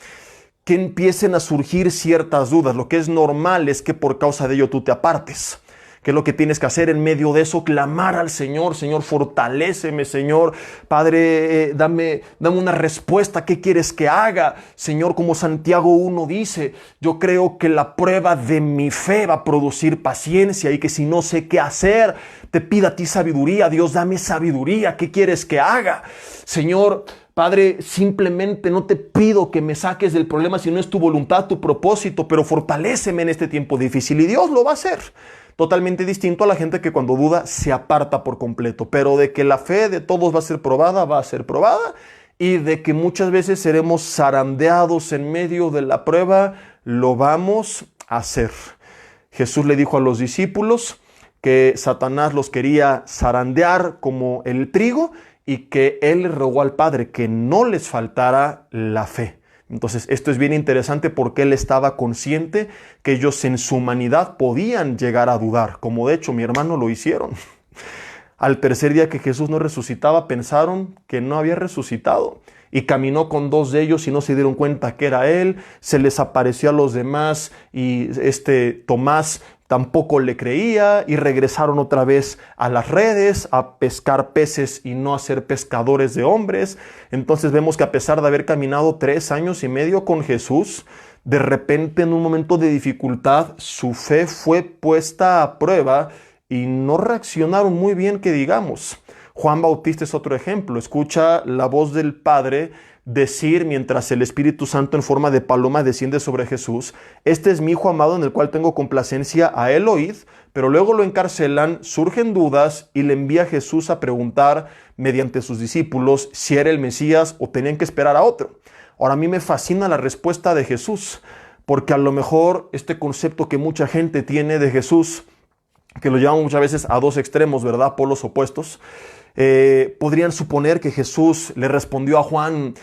que empiecen a surgir ciertas dudas. Lo que es normal es que por causa de ello tú te apartes. ¿Qué es lo que tienes que hacer en medio de eso? Clamar al Señor. Señor, fortaléceme, Señor. Padre, dame una respuesta. ¿Qué quieres que haga? Señor, como Santiago 1 dice, yo creo que la prueba de mi fe va a producir paciencia y que si no sé qué hacer, te pido a ti sabiduría. Dios, dame sabiduría. ¿Qué quieres que haga? Señor, Padre, simplemente no te pido que me saques del problema si no es tu voluntad, tu propósito, pero fortaléceme en este tiempo difícil y Dios lo va a hacer. Totalmente distinto a la gente que cuando duda se aparta por completo, pero de que la fe de todos va a ser probada y de que muchas veces seremos zarandeados en medio de la prueba, lo vamos a hacer. Jesús le dijo a los discípulos que Satanás los quería zarandear como el trigo y que Él le rogó al Padre que no les faltara la fe. Entonces, esto es bien interesante porque Él estaba consciente que ellos en su humanidad podían llegar a dudar, como de hecho mi hermano lo hicieron. Al tercer día que Jesús no resucitaba, pensaron que no había resucitado. Y caminó con dos de ellos y no se dieron cuenta que era él. Se les apareció a los demás y Tomás tampoco le creía, y regresaron otra vez a las redes a pescar peces y no a ser pescadores de hombres. Entonces vemos que a pesar de haber caminado 3 años y medio con Jesús, de repente en un momento de dificultad su fe fue puesta a prueba y no reaccionaron muy bien, que digamos. Juan Bautista es otro ejemplo. Escucha la voz del Padre decir, mientras el Espíritu Santo en forma de paloma desciende sobre Jesús: este es mi Hijo amado en el cual tengo complacencia, a él oíd. Pero luego lo encarcelan, surgen dudas y le envía a Jesús a preguntar mediante sus discípulos si era el Mesías o tenían que esperar a otro. Ahora, a mí me fascina la respuesta de Jesús, porque a lo mejor este concepto que mucha gente tiene de Jesús, que lo llevamos muchas veces a dos extremos, ¿verdad? Polos opuestos. Podrían suponer que Jesús le respondió a Juan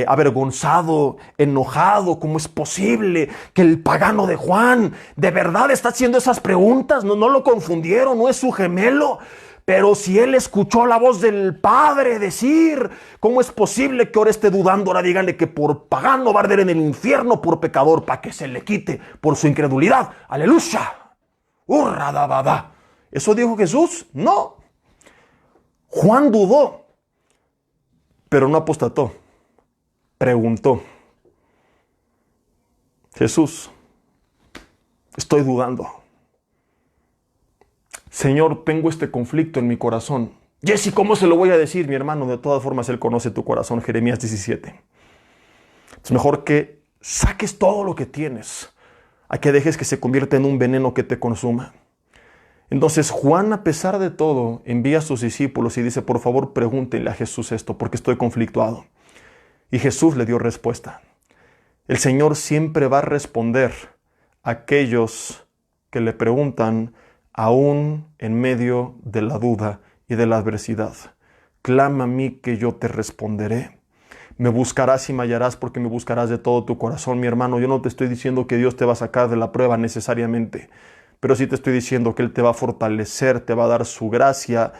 avergonzado, enojado. ¿Cómo es posible que el pagano de Juan de verdad está haciendo esas preguntas? No lo confundieron, no es su gemelo. Pero si él escuchó la voz del Padre decir, ¿cómo es posible que ahora esté dudando? Ahora díganle que por pagano va a arder en el infierno, por pecador, para que se le quite por su incredulidad. ¡Aleluya! ¡Hurra da bada! ¿Eso dijo Jesús? No. Juan dudó, pero no apostató. Preguntó: Jesús, estoy dudando. Señor, tengo este conflicto en mi corazón. Jesse, ¿cómo se lo voy a decir? Mi hermano, de todas formas, él conoce tu corazón. Jeremías 17. Es mejor que saques todo lo que tienes a que dejes que se convierta en un veneno que te consuma. Entonces Juan, a pesar de todo, envía a sus discípulos y dice: por favor, pregúntenle a Jesús esto, porque estoy conflictuado. Y Jesús le dio respuesta. El Señor siempre va a responder a aquellos que le preguntan, aún en medio de la duda y de la adversidad. Clama a mí que yo te responderé. Me buscarás y me hallarás, porque me buscarás de todo tu corazón. Mi hermano, yo no te estoy diciendo que Dios te va a sacar de la prueba necesariamente, pero sí te estoy diciendo que Él te va a fortalecer, te va a dar su gracia,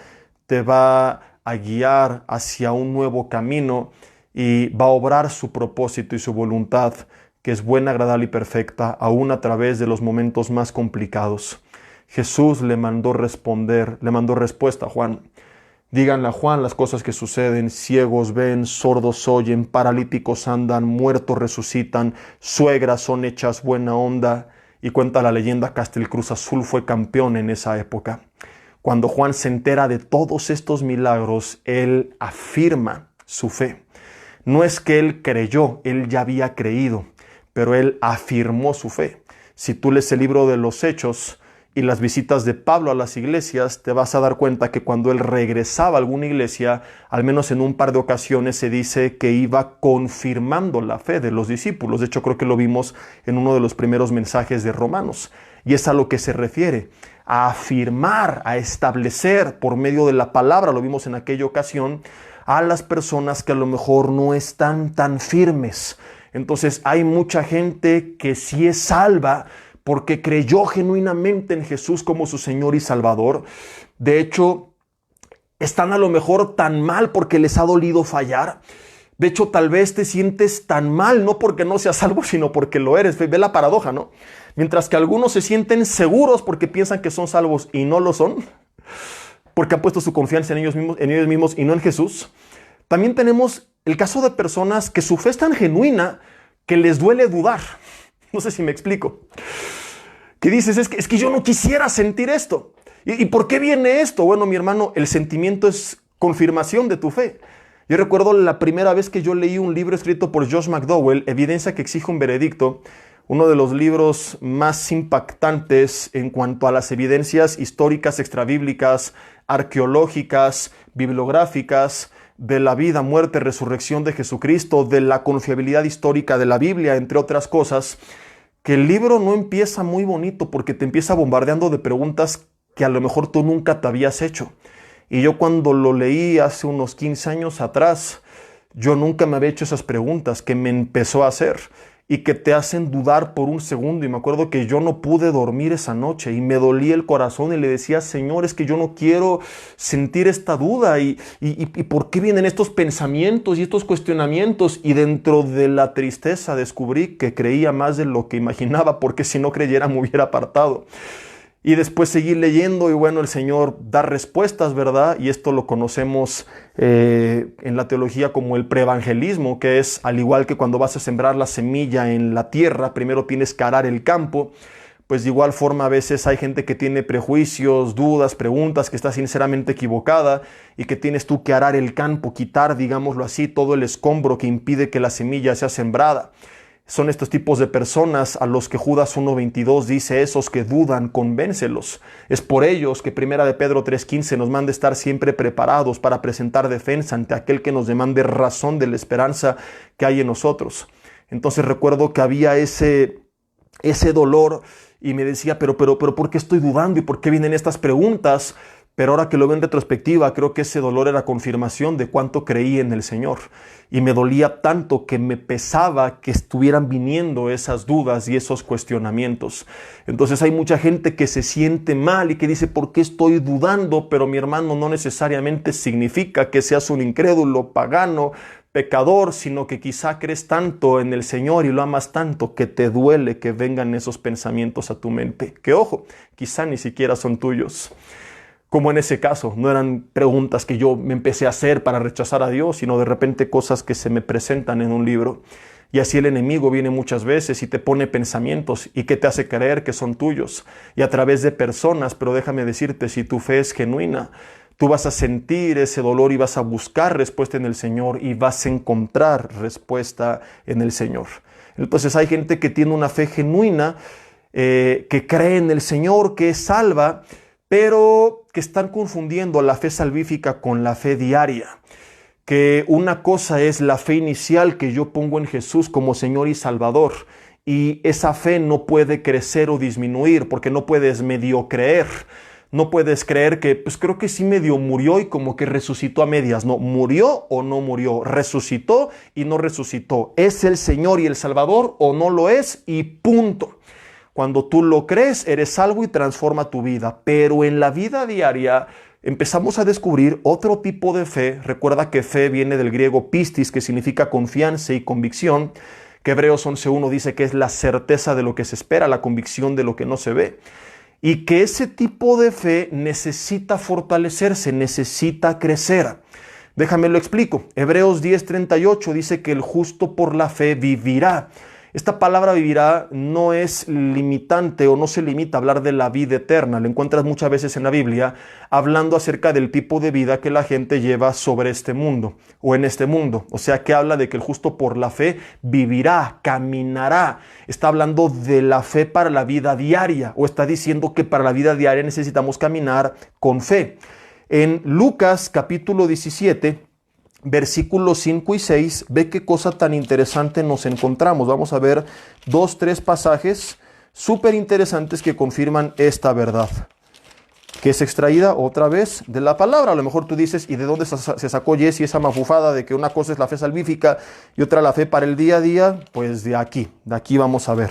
te va a guiar hacia un nuevo camino y va a obrar su propósito y su voluntad, que es buena, agradable y perfecta, aún a través de los momentos más complicados. Jesús le mandó respuesta a Juan. Díganle a Juan las cosas que suceden: ciegos ven, sordos oyen, paralíticos andan, muertos resucitan, suegras son hechas buena onda. Y cuenta la leyenda que hasta el Cruz Azul fue campeón en esa época. Cuando Juan se entera de todos estos milagros, él afirma su fe. No es que él creyó, él ya había creído, pero él afirmó su fe. Si tú lees el libro de los Hechos y las visitas de Pablo a las iglesias, te vas a dar cuenta que cuando él regresaba a alguna iglesia, al menos en un par de ocasiones se dice que iba confirmando la fe de los discípulos. De hecho, creo que lo vimos en uno de los primeros mensajes de Romanos. Y es a lo que se refiere, a afirmar, a establecer por medio de la palabra, lo vimos en aquella ocasión, a las personas que a lo mejor no están tan firmes. Entonces hay mucha gente que sí es salva porque creyó genuinamente en Jesús como su Señor y Salvador. De hecho, están a lo mejor tan mal porque les ha dolido fallar. De hecho, tal vez te sientes tan mal, no porque no seas salvo, sino porque lo eres. Ve la paradoja, ¿no? Mientras que algunos se sienten seguros porque piensan que son salvos y no lo son, porque han puesto su confianza en ellos mismos y no en Jesús. También tenemos el caso de personas que su fe es tan genuina que les duele dudar. No sé si me explico. Que dices, es que yo no quisiera sentir esto. ¿Y por qué viene esto? Bueno, mi hermano, el sentimiento es confirmación de tu fe. Yo recuerdo la primera vez que yo leí un libro escrito por Josh McDowell, Evidencia que exige un veredicto, uno de los libros más impactantes en cuanto a las evidencias históricas, extrabíblicas, arqueológicas, bibliográficas, de la vida, muerte, resurrección de Jesucristo, de la confiabilidad histórica de la Biblia, entre otras cosas, que el libro no empieza muy bonito porque te empieza bombardeando de preguntas que a lo mejor tú nunca te habías hecho. Y yo cuando lo leí hace unos 15 años atrás, yo nunca me había hecho esas preguntas que me empezó a hacer. y que te hacen dudar por un segundo. Y me acuerdo que yo no pude dormir esa noche y me dolía el corazón y le decía, Señor, es que yo no quiero sentir esta duda y ¿por qué vienen estos pensamientos y estos cuestionamientos? Y dentro de la tristeza descubrí que creía más de lo que imaginaba, porque si no creyera me hubiera apartado. Y después seguí leyendo y bueno, el Señor da respuestas, ¿verdad? Y esto lo conocemos en la teología como el preevangelismo, que es al igual que cuando vas a sembrar la semilla en la tierra, primero tienes que arar el campo. Pues de igual forma a veces hay gente que tiene prejuicios, dudas, preguntas, que está sinceramente equivocada y que tienes tú que arar el campo, quitar, digámoslo así, todo el escombro que impide que la semilla sea sembrada. Son estos tipos de personas a los que Judas 1:22 dice, esos que dudan, convéncelos. Es por ellos que 1 de Pedro 3:15 nos manda estar siempre preparados para presentar defensa ante aquel que nos demande razón de la esperanza que hay en nosotros. Entonces recuerdo que había ese dolor y me decía, pero ¿por qué estoy dudando y por qué vienen estas preguntas? Pero ahora que lo veo en retrospectiva, creo que ese dolor era confirmación de cuánto creí en el Señor. Y me dolía tanto que me pesaba que estuvieran viniendo esas dudas y esos cuestionamientos. Entonces hay mucha gente que se siente mal y que dice, ¿por qué estoy dudando? Pero mi hermano, no necesariamente significa que seas un incrédulo, pagano, pecador, sino que quizá crees tanto en el Señor y lo amas tanto que te duele que vengan esos pensamientos a tu mente. Que ojo, quizá ni siquiera son tuyos. Como en ese caso, no eran preguntas que yo me empecé a hacer para rechazar a Dios, sino de repente cosas que se me presentan en un libro. Y así el enemigo viene muchas veces y te pone pensamientos y que te hace creer que son tuyos. Y a través de personas, pero déjame decirte, si tu fe es genuina, tú vas a sentir ese dolor y vas a buscar respuesta en el Señor y vas a encontrar respuesta en el Señor. Entonces hay gente que tiene una fe genuina, que cree en el Señor, que es salva, pero que están confundiendo la fe salvífica con la fe diaria. Que una cosa es la fe inicial que yo pongo en Jesús como Señor y Salvador, y esa fe no puede crecer o disminuir, porque no puedes medio creer. No puedes creer que, pues creo que sí medio murió y como que resucitó a medias. No, murió o no murió, resucitó y no resucitó. ¿Es el Señor y el Salvador o no lo es? Y punto. Cuando tú lo crees, eres salvo y transforma tu vida. Pero en la vida diaria empezamos a descubrir otro tipo de fe. Recuerda que fe viene del griego pistis, que significa confianza y convicción, que Hebreos 11:1 dice que es la certeza de lo que se espera, la convicción de lo que no se ve. Y que ese tipo de fe necesita fortalecerse, necesita crecer. Déjame lo explico. Hebreos 10:38 dice que el justo por la fe vivirá. Esta palabra vivirá no es limitante o no se limita a hablar de la vida eterna. Lo encuentras muchas veces en la Biblia hablando acerca del tipo de vida que la gente lleva sobre este mundo o en este mundo. O sea que habla de que el justo por la fe vivirá, caminará. Está hablando de la fe para la vida diaria o está diciendo que para la vida diaria necesitamos caminar con fe. En Lucas capítulo 17, versículos 5 y 6, ve qué cosa tan interesante nos encontramos. Vamos a ver 3 pasajes súper interesantes que confirman esta verdad, que es extraída otra vez de la palabra. A lo mejor tú dices, ¿y de dónde se sacó Jesse esa mafufada de que una cosa es la fe salvífica y otra la fe para el día a día? Pues de aquí vamos a ver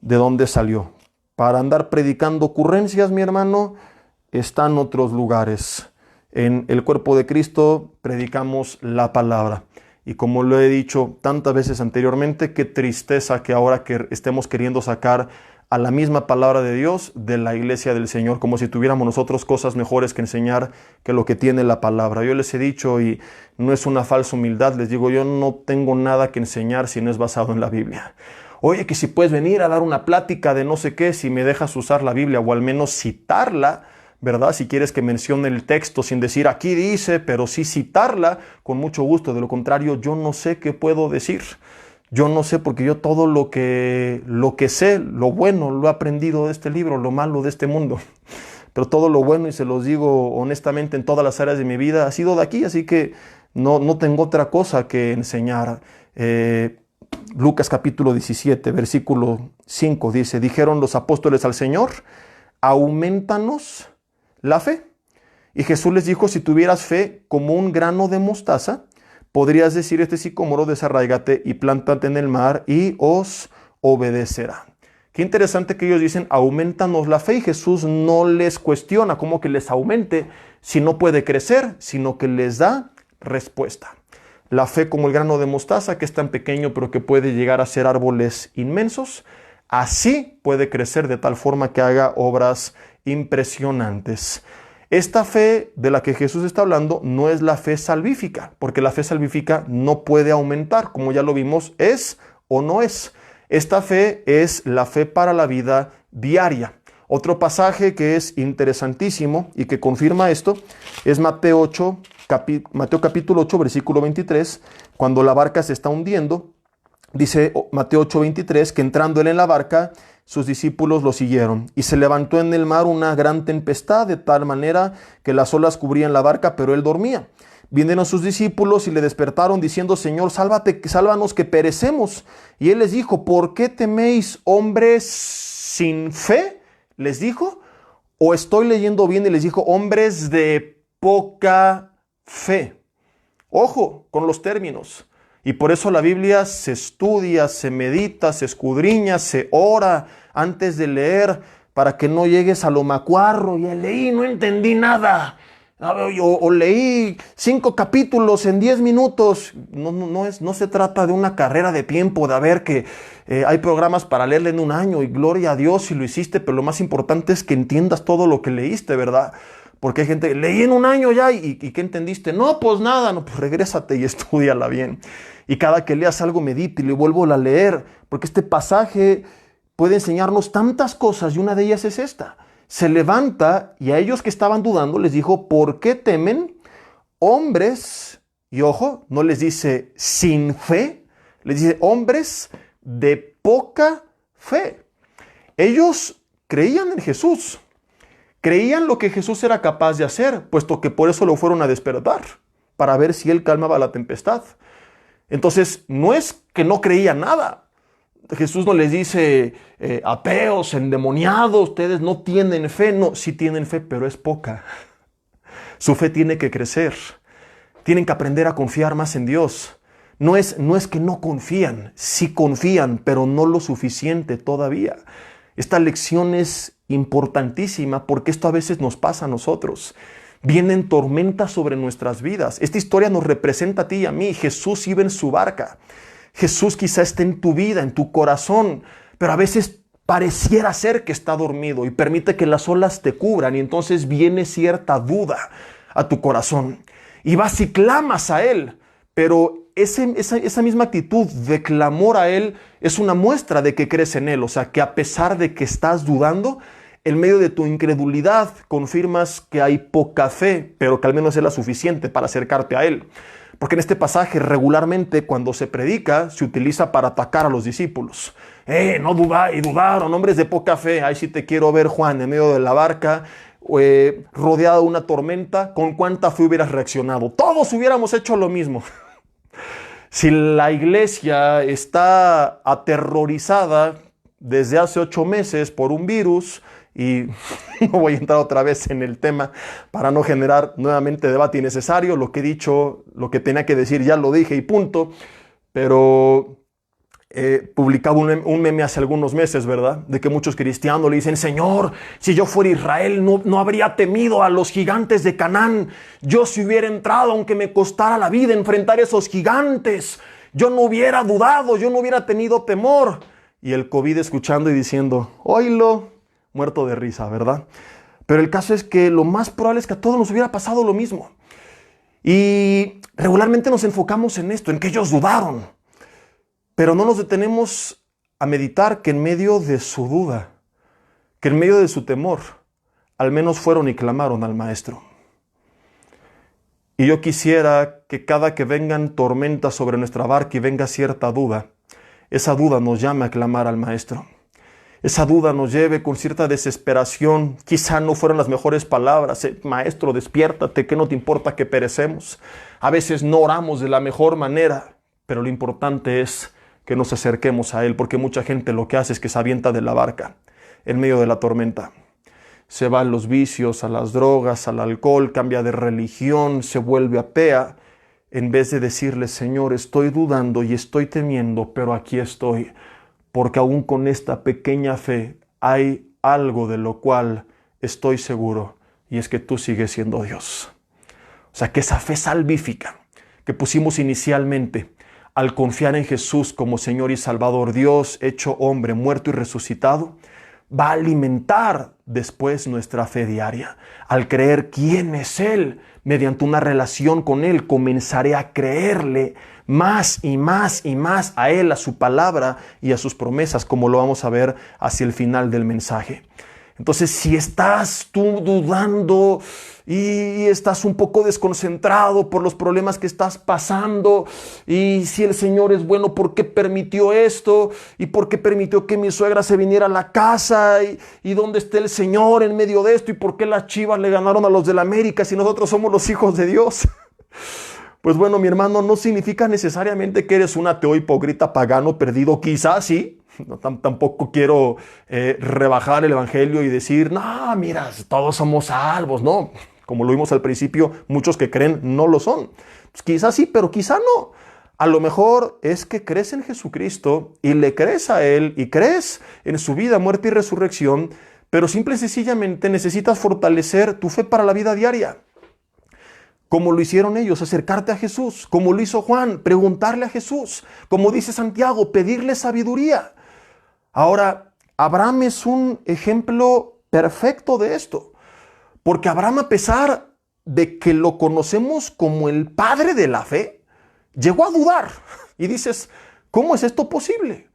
de dónde salió. Para andar predicando ocurrencias, mi hermano, están otros lugares. En el cuerpo de Cristo predicamos la palabra. Y como lo he dicho tantas veces anteriormente, qué tristeza que ahora que estemos queriendo sacar a la misma palabra de Dios de la iglesia del Señor, como si tuviéramos nosotros cosas mejores que enseñar que lo que tiene la palabra. Yo les he dicho, y no es una falsa humildad, les digo, yo no tengo nada que enseñar si no es basado en la Biblia. Oye, que si puedes venir a dar una plática de no sé qué, si me dejas usar la Biblia o al menos citarla, ¿verdad? Si quieres que mencione el texto sin decir aquí dice, pero sí citarla, con mucho gusto. De lo contrario, yo no sé qué puedo decir. Yo no sé, porque yo todo lo que sé, lo bueno, lo he aprendido de este libro, lo malo de este mundo. Pero todo lo bueno, y se los digo honestamente, en todas las áreas de mi vida, ha sido de aquí, así que no tengo otra cosa que enseñar. Lucas capítulo 17, versículo 5 dice, dijeron los apóstoles al Señor, aumentanos la fe. Y Jesús les dijo, si tuvieras fe como un grano de mostaza, podrías decir este sicómoro, desarráigate y plántate en el mar y os obedecerá. Qué interesante que ellos dicen, aumentanos la fe, y Jesús no les cuestiona cómo que les aumente si no puede crecer, sino que les da respuesta. La fe como el grano de mostaza, que es tan pequeño pero que puede llegar a ser árboles inmensos, así puede crecer de tal forma que haga obras impresionantes. Esta fe de la que Jesús está hablando no es la fe salvífica, porque la fe salvífica no puede aumentar, como ya lo vimos, es o no es. Esta fe es la fe para la vida diaria. Otro pasaje que es interesantísimo y que confirma esto es Mateo capítulo 8, versículo 23, cuando la barca se está hundiendo. Dice Mateo 8:23 que entrando él en la barca, sus discípulos lo siguieron. Y se levantó en el mar una gran tempestad, de tal manera que las olas cubrían la barca, pero él dormía. Vinieron sus discípulos y le despertaron diciendo, Señor, sálvanos que perecemos. Y él les dijo, ¿por qué teméis, hombres sin fe? Les dijo, o estoy leyendo bien, y les dijo, hombres de poca fe. Ojo con los términos. Y por eso la Biblia se estudia, se medita, se escudriña, se ora antes de leer, para que no llegues a lo macuarro. Ya leí, no entendí nada. O leí 5 capítulos en 10 minutos. No se trata de una carrera de tiempo, de ver que hay programas para leerle en un año y gloria a Dios si lo hiciste, pero lo más importante es que entiendas todo lo que leíste, ¿verdad? Porque hay gente, leí en un año ya, ¿y qué entendiste? No, pues nada, no, pues regrésate y estúdiala bien. Y cada que leas algo, medita y le vuelvo a leer, porque este pasaje puede enseñarnos tantas cosas y una de ellas es esta. Se levanta y a ellos que estaban dudando les dijo, ¿por qué temen, hombres? Y ojo, no les dice sin fe, les dice hombres de poca fe. Ellos creían en Jesús. Creían lo que Jesús era capaz de hacer, puesto que por eso lo fueron a despertar, para ver si él calmaba la tempestad. Entonces, no es que no creían nada. Jesús no les dice, ateos, endemoniados, ustedes no tienen fe. No, sí tienen fe, pero es poca. Su fe tiene que crecer. Tienen que aprender a confiar más en Dios. No es que no confían, sí confían, pero no lo suficiente todavía. Esta lección es importantísima porque esto a veces nos pasa a nosotros. Vienen tormentas sobre nuestras vidas. Esta historia nos representa a ti y a mí. Jesús iba en su barca. Jesús quizá esté en tu vida, en tu corazón, pero a veces pareciera ser que está dormido y permite que las olas te cubran, y entonces viene cierta duda a tu corazón. Y vas y clamas a Él, pero esa misma actitud de clamor a Él es una muestra de que crees en Él. O sea, que a pesar de que estás dudando, en medio de tu incredulidad confirmas que hay poca fe, pero que al menos es la suficiente para acercarte a Él. Porque en este pasaje regularmente cuando se predica se utiliza para atacar a los discípulos. No dudaron, hombres de poca fe. Ahí sí te quiero ver, Juan, en medio de la barca, rodeado de una tormenta. ¿Con cuánta fe hubieras reaccionado? Todos hubiéramos hecho lo mismo. Si la iglesia está aterrorizada desde hace 8 meses por un virus, y no voy a entrar otra vez en el tema para no generar nuevamente debate innecesario, lo que he dicho, lo que tenía que decir ya lo dije y punto, pero publicaba un meme hace algunos meses, ¿verdad? De que muchos cristianos le dicen, Señor, si yo fuera Israel no habría temido a los gigantes de Canaán. Yo si hubiera entrado, aunque me costara la vida enfrentar esos gigantes, yo no hubiera dudado, yo no hubiera tenido temor. Y el COVID escuchando y diciendo, oílo, muerto de risa, ¿verdad? Pero el caso es que lo más probable es que a todos nos hubiera pasado lo mismo. Y regularmente nos enfocamos en esto, en que ellos dudaron. Pero no nos detenemos a meditar que en medio de su duda, que en medio de su temor, al menos fueron y clamaron al Maestro. Y yo quisiera que cada que vengan tormentas sobre nuestra barca y venga cierta duda, esa duda nos llame a clamar al Maestro. Esa duda nos lleve con cierta desesperación. Quizá no fueron las mejores palabras. Maestro, despiértate, que no te importa que perecemos. A veces no oramos de la mejor manera, pero lo importante es que nos acerquemos a Él, porque mucha gente lo que hace es que se avienta de la barca en medio de la tormenta. Se va a los vicios, a las drogas, al alcohol, cambia de religión, se vuelve atea. en vez de decirle, Señor, estoy dudando y estoy temiendo, pero aquí estoy, porque aún con esta pequeña fe hay algo de lo cual estoy seguro, y es que tú sigues siendo Dios. O sea, que esa fe salvífica que pusimos inicialmente al confiar en Jesús como Señor y Salvador, Dios hecho hombre, muerto y resucitado, va a alimentar después nuestra fe diaria. Al creer quién es Él, mediante una relación con Él, comenzaré a creerle más y más y más a Él, a su palabra y a sus promesas, como lo vamos a ver hacia el final del mensaje. Entonces, si estás tú dudando y estás un poco desconcentrado por los problemas que estás pasando, y si el Señor es bueno, ¿por qué permitió esto? ¿Y por qué permitió que mi suegra se viniera a la casa? ¿Y dónde está el Señor en medio de esto? ¿Y por qué las Chivas le ganaron a los del América si nosotros somos los hijos de Dios? Pues bueno, mi hermano, no significa necesariamente que eres un ateo hipócrita, pagano, perdido. Quizás sí. No, tampoco quiero rebajar el evangelio y decir, no, mira, todos somos salvos. No, como lo vimos al principio, muchos que creen no lo son. Pues quizás sí, pero quizá no. A lo mejor es que crees en Jesucristo y le crees a Él y crees en su vida, muerte y resurrección, pero simple y sencillamente necesitas fortalecer tu fe para la vida diaria. Como lo hicieron ellos, acercarte a Jesús. Como lo hizo Juan, preguntarle a Jesús. Como dice Santiago, pedirle sabiduría. Ahora, Abraham es un ejemplo perfecto de esto, porque Abraham, a pesar de que lo conocemos como el padre de la fe, llegó a dudar. Y dices, ¿cómo es esto posible?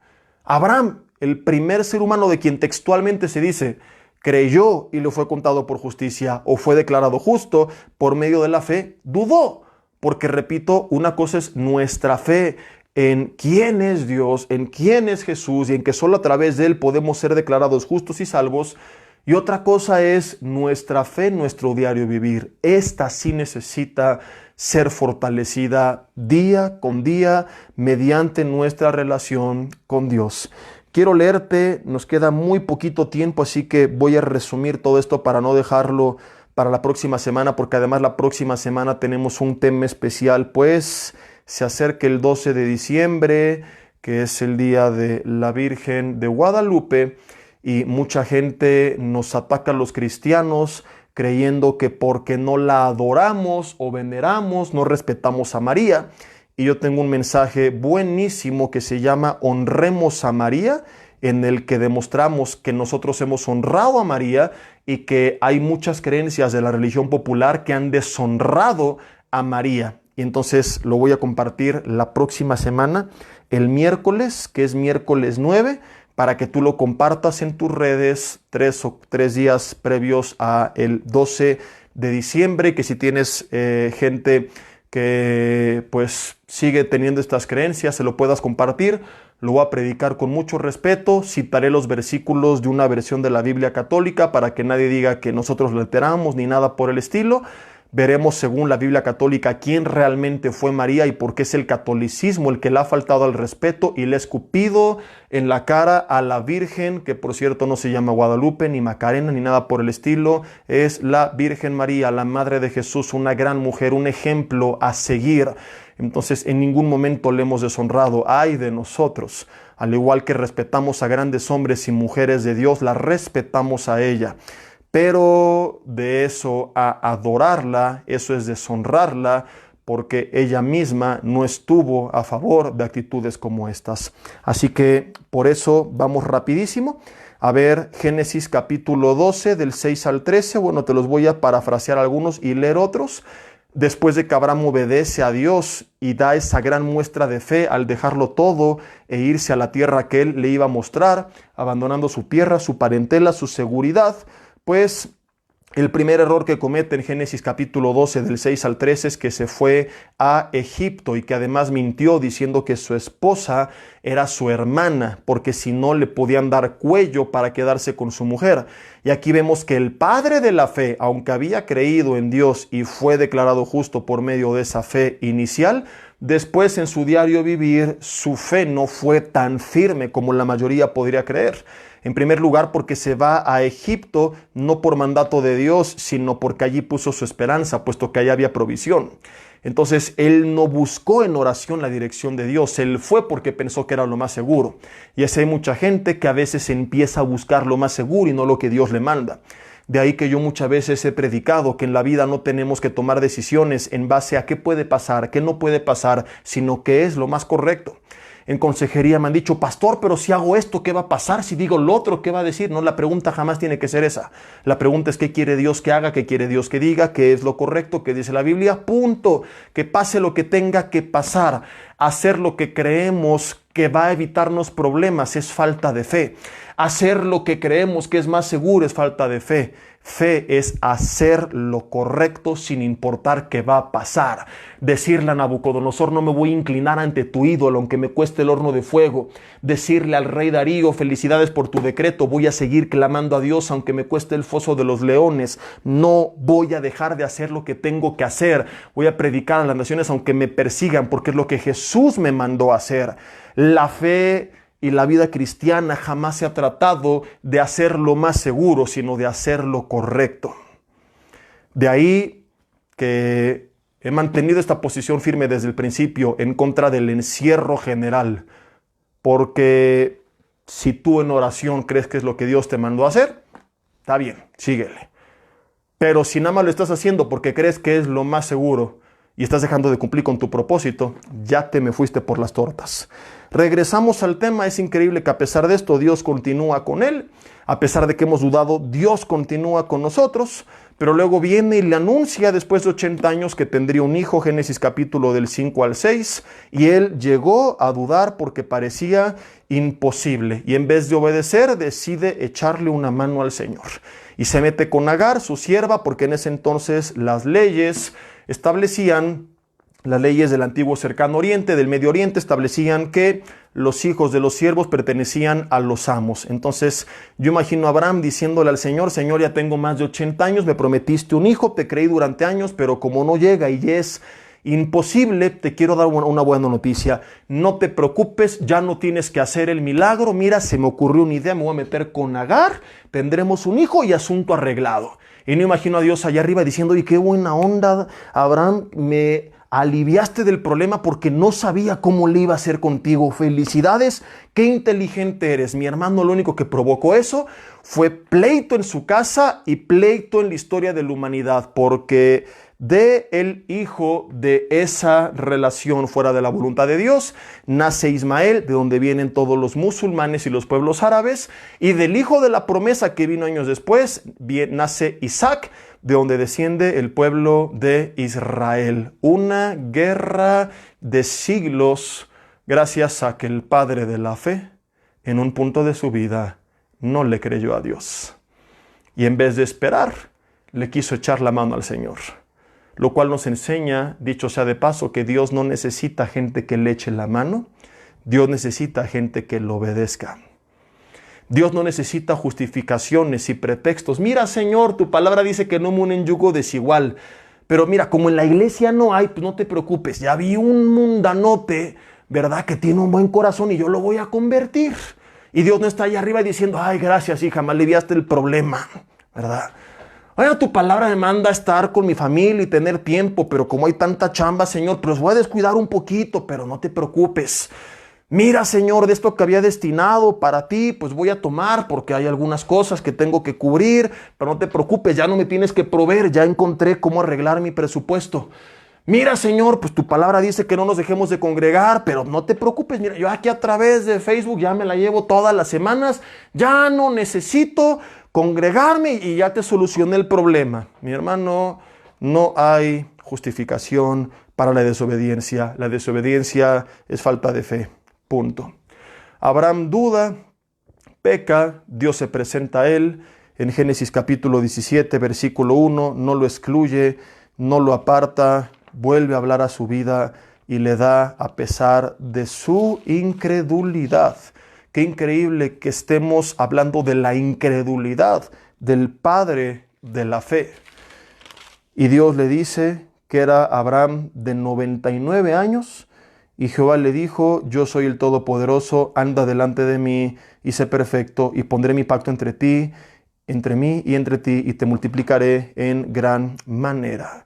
Abraham, el primer ser humano de quien textualmente se dice, creyó y le fue contado por justicia o fue declarado justo por medio de la fe, dudó. Porque, repito, una cosa es nuestra fe en quién es Dios, en quién es Jesús y en que solo a través de Él podemos ser declarados justos y salvos. Y otra cosa es nuestra fe en nuestro diario vivir. Esta sí necesita ser fortalecida día con día mediante nuestra relación con Dios. Quiero leerte, nos queda muy poquito tiempo, así que voy a resumir todo esto para no dejarlo para la próxima semana, porque además la próxima semana tenemos un tema especial, pues se acerca el 12 de diciembre, que es el día de la Virgen de Guadalupe, y mucha gente nos ataca a los cristianos creyendo que porque no la adoramos o veneramos, no respetamos a María. Y yo tengo un mensaje buenísimo que se llama Honremos a María, en el que demostramos que nosotros hemos honrado a María y que hay muchas creencias de la religión popular que han deshonrado a María. Y entonces lo voy a compartir la próxima semana, el miércoles, que es miércoles 9, para que tú lo compartas en tus redes 3 días previos a el 12 de diciembre, que si tienes gente que pues sigue teniendo estas creencias, se lo puedas compartir. Lo voy a predicar con mucho respeto, citaré los versículos de una versión de la Biblia católica para que nadie diga que nosotros lo alteramos ni nada por el estilo. Veremos según la Biblia católica quién realmente fue María y por qué es el catolicismo el que le ha faltado al respeto y le ha escupido en la cara a la Virgen, que por cierto no se llama Guadalupe, ni Macarena, ni nada por el estilo. Es la Virgen María, la Madre de Jesús, una gran mujer, un ejemplo a seguir. Entonces en ningún momento le hemos deshonrado. Ay de nosotros. Al igual que respetamos a grandes hombres y mujeres de Dios, la respetamos a ella. Pero de eso a adorarla, eso es deshonrarla, porque ella misma no estuvo a favor de actitudes como estas. Así que por eso vamos rapidísimo a ver Génesis capítulo 12 del 6 al 13. Bueno, te los voy a parafrasear algunos y leer otros. Después de que Abraham obedece a Dios y da esa gran muestra de fe al dejarlo todo e irse a la tierra que Él le iba a mostrar, abandonando su tierra, su parentela, su seguridad, pues el primer error que comete en Génesis capítulo 12 del 6 al 13 es que se fue a Egipto y que además mintió diciendo que su esposa era su hermana, porque si no le podían dar cuello para quedarse con su mujer. Y aquí vemos que el padre de la fe, aunque había creído en Dios y fue declarado justo por medio de esa fe inicial, después en su diario vivir su fe no fue tan firme como la mayoría podría creer. En primer lugar, porque se va a Egipto no por mandato de Dios, sino porque allí puso su esperanza, puesto que allá había provisión. Entonces él no buscó en oración la dirección de Dios, él fue porque pensó que era lo más seguro. Y así hay mucha gente que a veces empieza a buscar lo más seguro y no lo que Dios le manda. De ahí que yo muchas veces he predicado que en la vida no tenemos que tomar decisiones en base a qué puede pasar, qué no puede pasar, sino qué es lo más correcto. En consejería me han dicho, pastor, pero si hago esto, ¿qué va a pasar? Si digo lo otro, ¿qué va a decir? No, la pregunta jamás tiene que ser esa. La pregunta es, ¿qué quiere Dios que haga? ¿Qué quiere Dios que diga? ¿Qué es lo correcto? ¿Qué dice la Biblia? Punto. Que pase lo que tenga que pasar. Hacer lo que creemos que va a evitarnos problemas es falta de fe. Hacer lo que creemos que es más seguro es falta de fe. Fe es hacer lo correcto sin importar qué va a pasar. Decirle a Nabucodonosor, no me voy a inclinar ante tu ídolo, aunque me cueste el horno de fuego. Decirle al rey Darío, felicidades por tu decreto, voy a seguir clamando a Dios, aunque me cueste el foso de los leones. No voy a dejar de hacer lo que tengo que hacer. Voy a predicar a las naciones aunque me persigan, porque es lo que Jesús me mandó a hacer. La fe y la vida cristiana jamás se ha tratado de hacer lo más seguro, sino de hacer lo correcto. De ahí que he mantenido esta posición firme desde el principio en contra del encierro general. Porque si tú en oración crees que es lo que Dios te mandó a hacer, está bien, síguele. Pero si nada más lo estás haciendo porque crees que es lo más seguro y estás dejando de cumplir con tu propósito, ya te me fuiste por las tortas. Regresamos al tema. Es increíble que a pesar de esto Dios continúa con él. A pesar de que hemos dudado, Dios continúa con nosotros. Pero luego viene y le anuncia después de 80 años que tendría un hijo, Génesis capítulo del 5 al 6. Y él llegó a dudar porque parecía imposible. Y en vez de obedecer, decide echarle una mano al Señor. Y se mete con Agar, su sierva, porque en ese entonces las leyes del antiguo cercano oriente, del Medio Oriente, establecían que los hijos de los siervos pertenecían a los amos. Entonces yo imagino a Abraham diciéndole al Señor, Señor, ya tengo más de 80 años, me prometiste un hijo, te creí durante años, pero como no llega y es imposible, te quiero dar una buena noticia. No te preocupes, ya no tienes que hacer el milagro. Mira, se me ocurrió una idea, me voy a meter con Agar, tendremos un hijo y asunto arreglado. Y no imagino a Dios allá arriba diciendo, y qué buena onda, Abraham, me aliviaste del problema porque no sabía cómo le iba a hacer contigo. Felicidades, qué inteligente eres. Mi hermano lo único que provocó eso fue pleito en su casa y pleito en la historia de la humanidad, porque de el hijo de esa relación fuera de la voluntad de Dios nace Ismael, de donde vienen todos los musulmanes y los pueblos árabes, y del hijo de la promesa que vino años después nace Isaac, de donde desciende el pueblo de Israel. Una guerra de siglos gracias a que el padre de la fe en un punto de su vida no le creyó a Dios y en vez de esperar le quiso echar la mano al Señor. Lo cual nos enseña, dicho sea de paso, que Dios no necesita gente que le eche la mano. Dios necesita gente que lo obedezca. Dios no necesita justificaciones y pretextos. Mira, Señor, tu palabra dice que no me unen yugo desigual. Pero mira, como en la iglesia no hay, pues no te preocupes. Ya vi un mundanote, ¿verdad? Que tiene un buen corazón y yo lo voy a convertir. Y Dios no está allá arriba diciendo, ay, gracias, hija, me aliviaste el problema, ¿verdad? Bueno, tu palabra me manda a estar con mi familia y tener tiempo, pero como hay tanta chamba, Señor, pues voy a descuidar un poquito, pero no te preocupes. Mira, Señor, de esto que había destinado para ti, pues voy a tomar porque hay algunas cosas que tengo que cubrir, pero no te preocupes, ya no me tienes que proveer, ya encontré cómo arreglar mi presupuesto. Mira, Señor, pues tu palabra dice que no nos dejemos de congregar, pero no te preocupes, mira, yo aquí a través de Facebook ya me la llevo todas las semanas, ya no necesito congregarme y ya te solucioné el problema. Mi hermano, no hay justificación para la desobediencia. La desobediencia es falta de fe. Punto. Abraham duda, peca, Dios se presenta a él. En Génesis capítulo 17, versículo 1, no lo excluye, no lo aparta, vuelve a hablar a su vida y le da a pesar de su incredulidad. Qué increíble que estemos hablando de la incredulidad del padre de la fe. Y Dios le dice que era Abraham de 99 años Y Jehová le dijo, yo soy el Todopoderoso, anda delante de mí y sé perfecto, y pondré mi pacto entre mí y entre ti, y te multiplicaré en gran manera.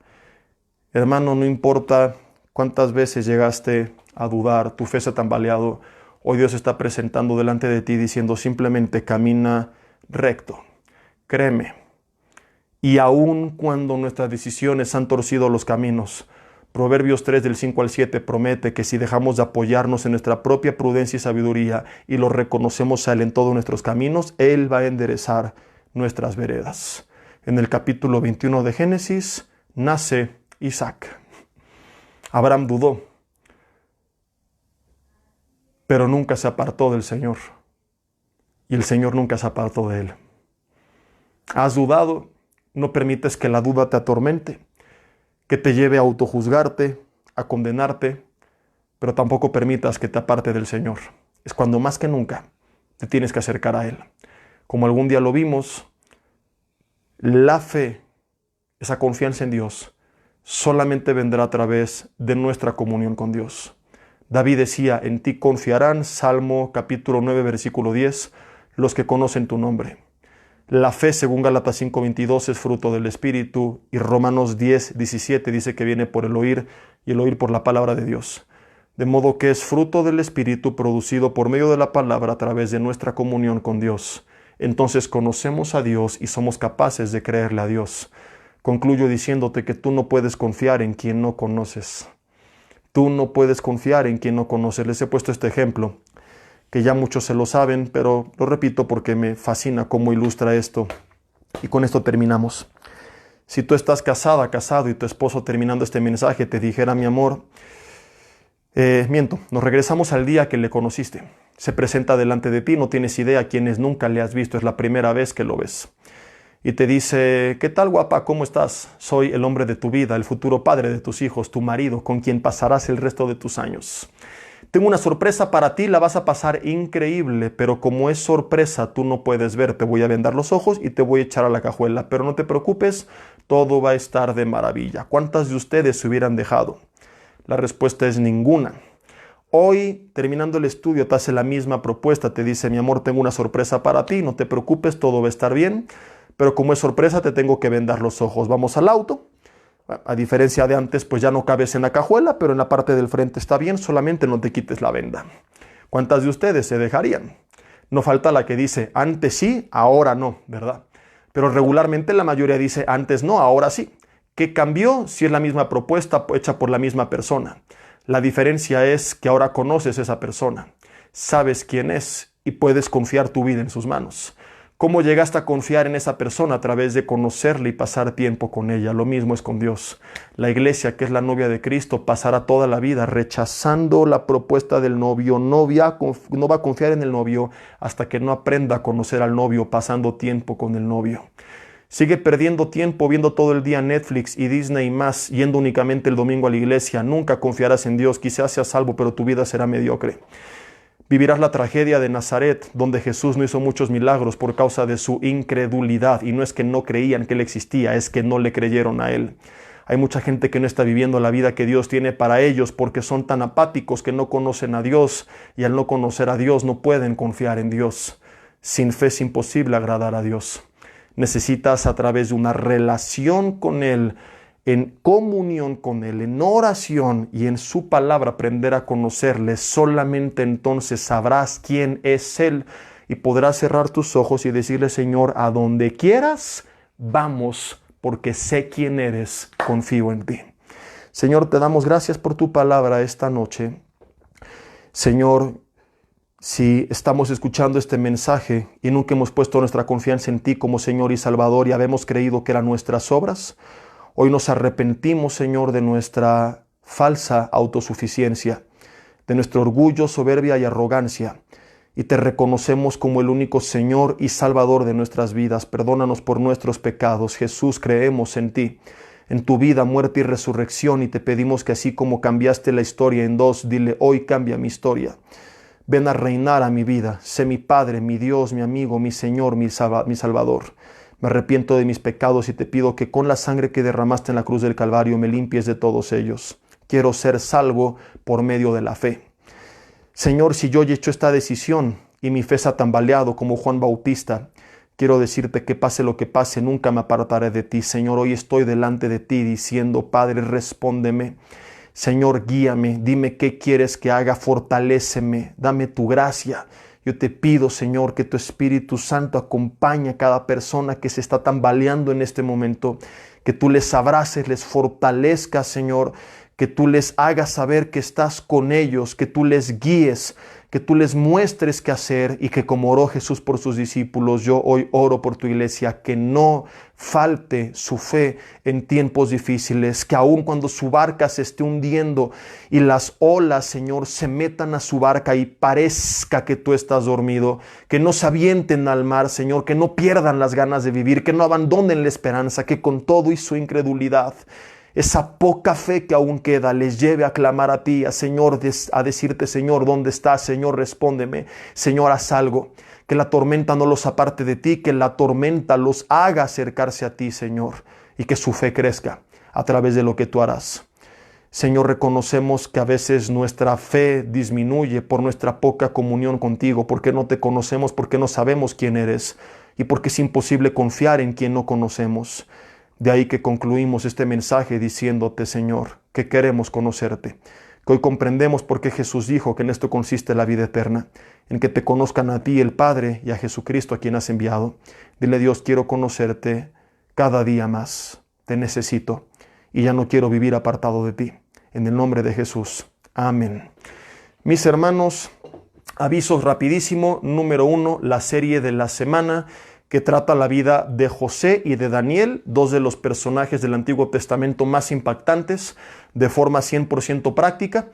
Hermano, no importa cuántas veces llegaste a dudar, tu fe se ha tambaleado, hoy Dios está presentando delante de ti diciendo simplemente camina recto. Créeme. Y aun cuando nuestras decisiones han torcido los caminos, Proverbios 3 del 5 al 7 promete que si dejamos de apoyarnos en nuestra propia prudencia y sabiduría y lo reconocemos a Él en todos nuestros caminos, Él va a enderezar nuestras veredas. En el capítulo 21 de Génesis nace Isaac. Abraham dudó, pero nunca se apartó del Señor. Y el Señor nunca se apartó de él. ¿Has dudado? No permites que la duda te atormente, que te lleve a autojuzgarte, a condenarte, pero tampoco permitas que te aparte del Señor. Es cuando más que nunca te tienes que acercar a Él. Como algún día lo vimos, la fe, esa confianza en Dios, solamente vendrá a través de nuestra comunión con Dios. David decía, en ti confiarán, Salmo capítulo 9, versículo 10, los que conocen tu nombre. La fe, según Gálatas 5:22, es fruto del Espíritu, y Romanos 10:17 dice que viene por el oír, y el oír por la palabra de Dios. De modo que es fruto del Espíritu producido por medio de la palabra a través de nuestra comunión con Dios. Entonces conocemos a Dios y somos capaces de creerle a Dios. Concluyo diciéndote que tú no puedes confiar en quien no conoces. Tú no puedes confiar en quien no conoces. Les he puesto este ejemplo, que ya muchos se lo saben, pero lo repito porque me fascina cómo ilustra esto. Y con esto terminamos. Si tú estás casada, casado, y tu esposo terminando este mensaje te dijera, mi amor, nos regresamos al día que le conociste. Se presenta delante de ti, no tienes idea quienes nunca le has visto, es la primera vez que lo ves. Y te dice, ¿qué tal, guapa? ¿Cómo estás? Soy el hombre de tu vida, el futuro padre de tus hijos, tu marido, con quien pasarás el resto de tus años. Tengo una sorpresa para ti, la vas a pasar increíble, pero como es sorpresa, tú no puedes ver. Te voy a vendar los ojos y te voy a echar a la cajuela, pero no te preocupes, todo va a estar de maravilla. ¿Cuántas de ustedes se hubieran dejado? La respuesta es ninguna. Hoy, terminando el estudio, te hace la misma propuesta, te dice, mi amor, tengo una sorpresa para ti, no te preocupes, todo va a estar bien, pero como es sorpresa, te tengo que vendar los ojos. Vamos al auto. A diferencia de antes, pues ya no cabes en la cajuela, pero en la parte del frente está bien, solamente no te quites la venda. ¿Cuántas de ustedes se dejarían? No falta la que dice, antes sí, ahora no, ¿verdad? Pero regularmente la mayoría dice, antes no, ahora sí. ¿Qué cambió? Si es la misma propuesta hecha por la misma persona. La diferencia es que ahora conoces a esa persona, sabes quién es y puedes confiar tu vida en sus manos. ¿Cómo llegaste a confiar en esa persona? A través de conocerla y pasar tiempo con ella. Lo mismo es con Dios. La iglesia, que es la novia de Cristo, pasará toda la vida rechazando la propuesta del novio. No va a confiar en el novio hasta que no aprenda a conocer al novio, pasando tiempo con el novio. Sigue perdiendo tiempo viendo todo el día Netflix y Disney y más, yendo únicamente el domingo a la iglesia. Nunca confiarás en Dios. Quizás seas salvo, pero tu vida será mediocre. Vivirás la tragedia de Nazaret, donde Jesús no hizo muchos milagros por causa de su incredulidad. Y no es que no creían que Él existía, es que no le creyeron a Él. Hay mucha gente que no está viviendo la vida que Dios tiene para ellos porque son tan apáticos que no conocen a Dios. Y al no conocer a Dios no pueden confiar en Dios. Sin fe es imposible agradar a Dios. Necesitas, a través de una relación con Él, en comunión con Él, en oración y en su palabra, aprender a conocerle. Solamente entonces sabrás quién es Él y podrás cerrar tus ojos y decirle, Señor, a donde quieras, vamos, porque sé quién eres, confío en ti. Señor, te damos gracias por tu palabra esta noche. Señor, si estamos escuchando este mensaje y nunca hemos puesto nuestra confianza en ti como Señor y Salvador y habemos creído que eran nuestras obras, hoy nos arrepentimos, Señor, de nuestra falsa autosuficiencia, de nuestro orgullo, soberbia y arrogancia, y te reconocemos como el único Señor y Salvador de nuestras vidas. Perdónanos por nuestros pecados. Jesús, creemos en ti, en tu vida, muerte y resurrección, y te pedimos que así como cambiaste la historia en dos, dile, hoy cambia mi historia. Ven a reinar a mi vida. Sé mi Padre, mi Dios, mi amigo, mi Señor, mi Salvador. Me arrepiento de mis pecados y te pido que con la sangre que derramaste en la cruz del Calvario me limpies de todos ellos. quiero ser salvo por medio de la fe. Señor, si yo he hecho esta decisión y mi fe se ha tambaleado como Juan Bautista, quiero decirte que pase lo que pase, nunca me apartaré de ti. Señor, hoy estoy delante de ti diciendo, Padre, respóndeme. Señor, guíame, dime qué quieres que haga, fortaléceme, dame tu gracia. Yo te pido, Señor, que tu Espíritu Santo acompañe a cada persona que se está tambaleando en este momento, que tú les abraces, les fortalezcas, Señor, que tú les hagas saber que estás con ellos, que tú les guíes, que tú les muestres qué hacer y que como oró Jesús por sus discípulos, yo hoy oro por tu iglesia, que no falte su fe en tiempos difíciles, que aun cuando su barca se esté hundiendo y las olas, Señor, se metan a su barca y parezca que tú estás dormido, que no se avienten al mar, Señor, que no pierdan las ganas de vivir, que no abandonen la esperanza, que con todo y su incredulidad, esa poca fe que aún queda les lleve a clamar a ti, Señor, a decirte, Señor, ¿dónde estás? Señor, respóndeme. Señor, haz algo. Que la tormenta no los aparte de ti, que la tormenta los haga acercarse a ti, Señor, y que su fe crezca a través de lo que tú harás. Señor, reconocemos que a veces nuestra fe disminuye por nuestra poca comunión contigo, porque no te conocemos, porque no sabemos quién eres y porque es imposible confiar en quien no conocemos. De ahí que concluimos este mensaje diciéndote, Señor, que queremos conocerte, que hoy comprendemos por qué Jesús dijo que en esto consiste la vida eterna, en que te conozcan a ti, el Padre, y a Jesucristo a quien has enviado. Dile, Dios, quiero conocerte cada día más, te necesito y ya no quiero vivir apartado de ti. En el nombre de Jesús. Amén. Mis hermanos, avisos rapidísimo. Número 1, la serie de la semana, que trata la vida de José y de Daniel, dos de los personajes del Antiguo Testamento más impactantes, de forma 100% práctica.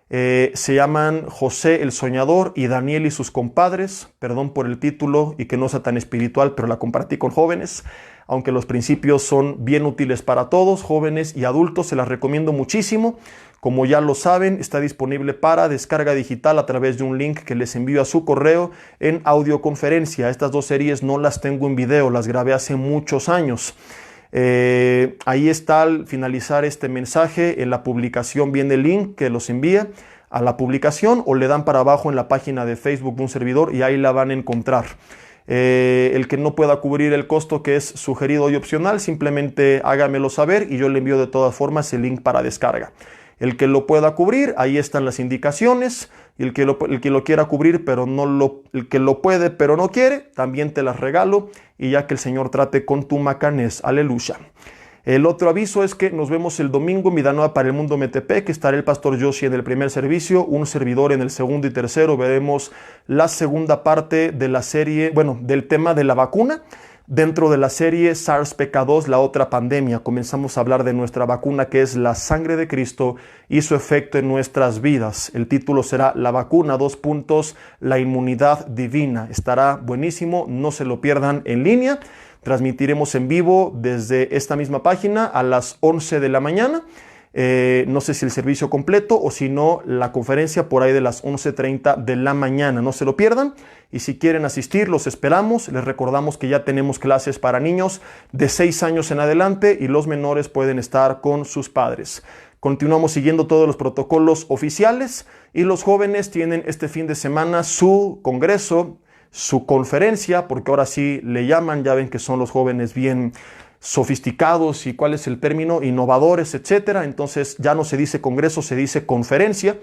Se llaman José el Soñador y Daniel y sus compadres. Perdón por el título y que no sea tan espiritual, pero la compartí con jóvenes. Aunque los principios son bien útiles para todos, jóvenes y adultos, se las recomiendo muchísimo. Como ya lo saben, está disponible para descarga digital a través de un link que les envío a su correo en audioconferencia. Estas dos series no las tengo en video, las grabé hace muchos años. Ahí está, al finalizar este mensaje, en la publicación viene el link que los envía a la publicación, o le dan para abajo en la página de Facebook de un servidor y ahí la van a encontrar. El que no pueda cubrir el costo, que es sugerido y opcional, simplemente hágamelo saber y yo le envío de todas formas el link para descarga. El que lo pueda cubrir, ahí están las indicaciones. Y el que lo quiera cubrir, pero el que lo puede, pero no quiere, también te las regalo. Y ya que el Señor trate con tu macanés. Aleluya. El otro aviso es que nos vemos el domingo en Vida Nueva para el Mundo MTP, que estará el pastor Joshi en el primer servicio, un servidor en el segundo y tercero. Veremos la segunda parte de la serie, del tema de la vacuna. Dentro de la serie SARS-CoV-2, la otra pandemia, comenzamos a hablar de nuestra vacuna, que es la sangre de Cristo y su efecto en nuestras vidas. El título será La vacuna, la inmunidad divina. Estará buenísimo, no se lo pierdan en línea. Transmitiremos en vivo desde esta misma página a las 11 de la mañana. No sé si el servicio completo o si no la conferencia por ahí de las 11:30 de la mañana. No se lo pierdan. Y si quieren asistir, los esperamos. Les recordamos que ya tenemos clases para niños de 6 años en adelante y los menores pueden estar con sus padres. Continuamos siguiendo todos los protocolos oficiales y los jóvenes tienen este fin de semana su congreso, su conferencia, porque ahora sí le llaman, ya ven que son los jóvenes bien sofisticados y cuál es el término, innovadores, etcétera. Entonces ya no se dice congreso, se dice conferencia.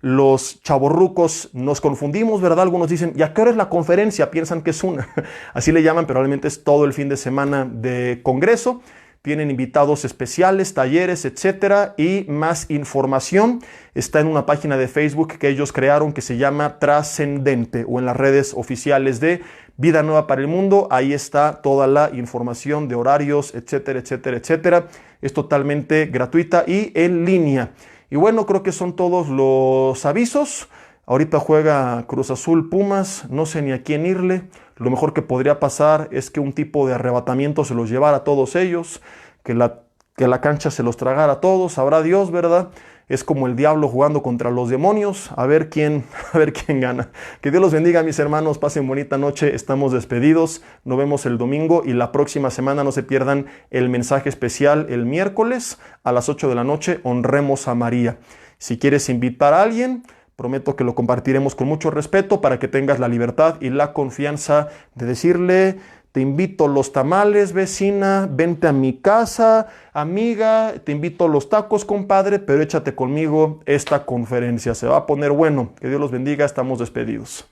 Los chavorrucos nos confundimos, ¿verdad? Algunos dicen, ¿y a qué hora es la conferencia? Piensan que es una. Así le llaman, pero realmente es todo el fin de semana de congreso. Tienen invitados especiales, talleres, etcétera, y más información está en una página de Facebook que ellos crearon que se llama Trascendente, o en las redes oficiales de Vida Nueva para el Mundo. Ahí está toda la información de horarios, etcétera, etcétera, etcétera. Es totalmente gratuita y en línea. Y bueno, creo que son todos los avisos. Ahorita juega Cruz Azul Pumas, no sé ni a quién irle. Lo mejor que podría pasar es que un tipo de arrebatamiento se los llevara a todos ellos, que la cancha se los tragara a todos, sabrá Dios, ¿verdad? Es como el diablo jugando contra los demonios, a ver quién gana. Que Dios los bendiga, mis hermanos, pasen bonita noche, estamos despedidos, nos vemos el domingo y la próxima semana no se pierdan el mensaje especial el miércoles a las 8 de la noche, honremos a María. Si quieres invitar a alguien, prometo que lo compartiremos con mucho respeto para que tengas la libertad y la confianza de decirle: te invito a los tamales, vecina, vente a mi casa, amiga, te invito a los tacos, compadre, pero échate conmigo esta conferencia, se va a poner bueno. Que Dios los bendiga, estamos despedidos.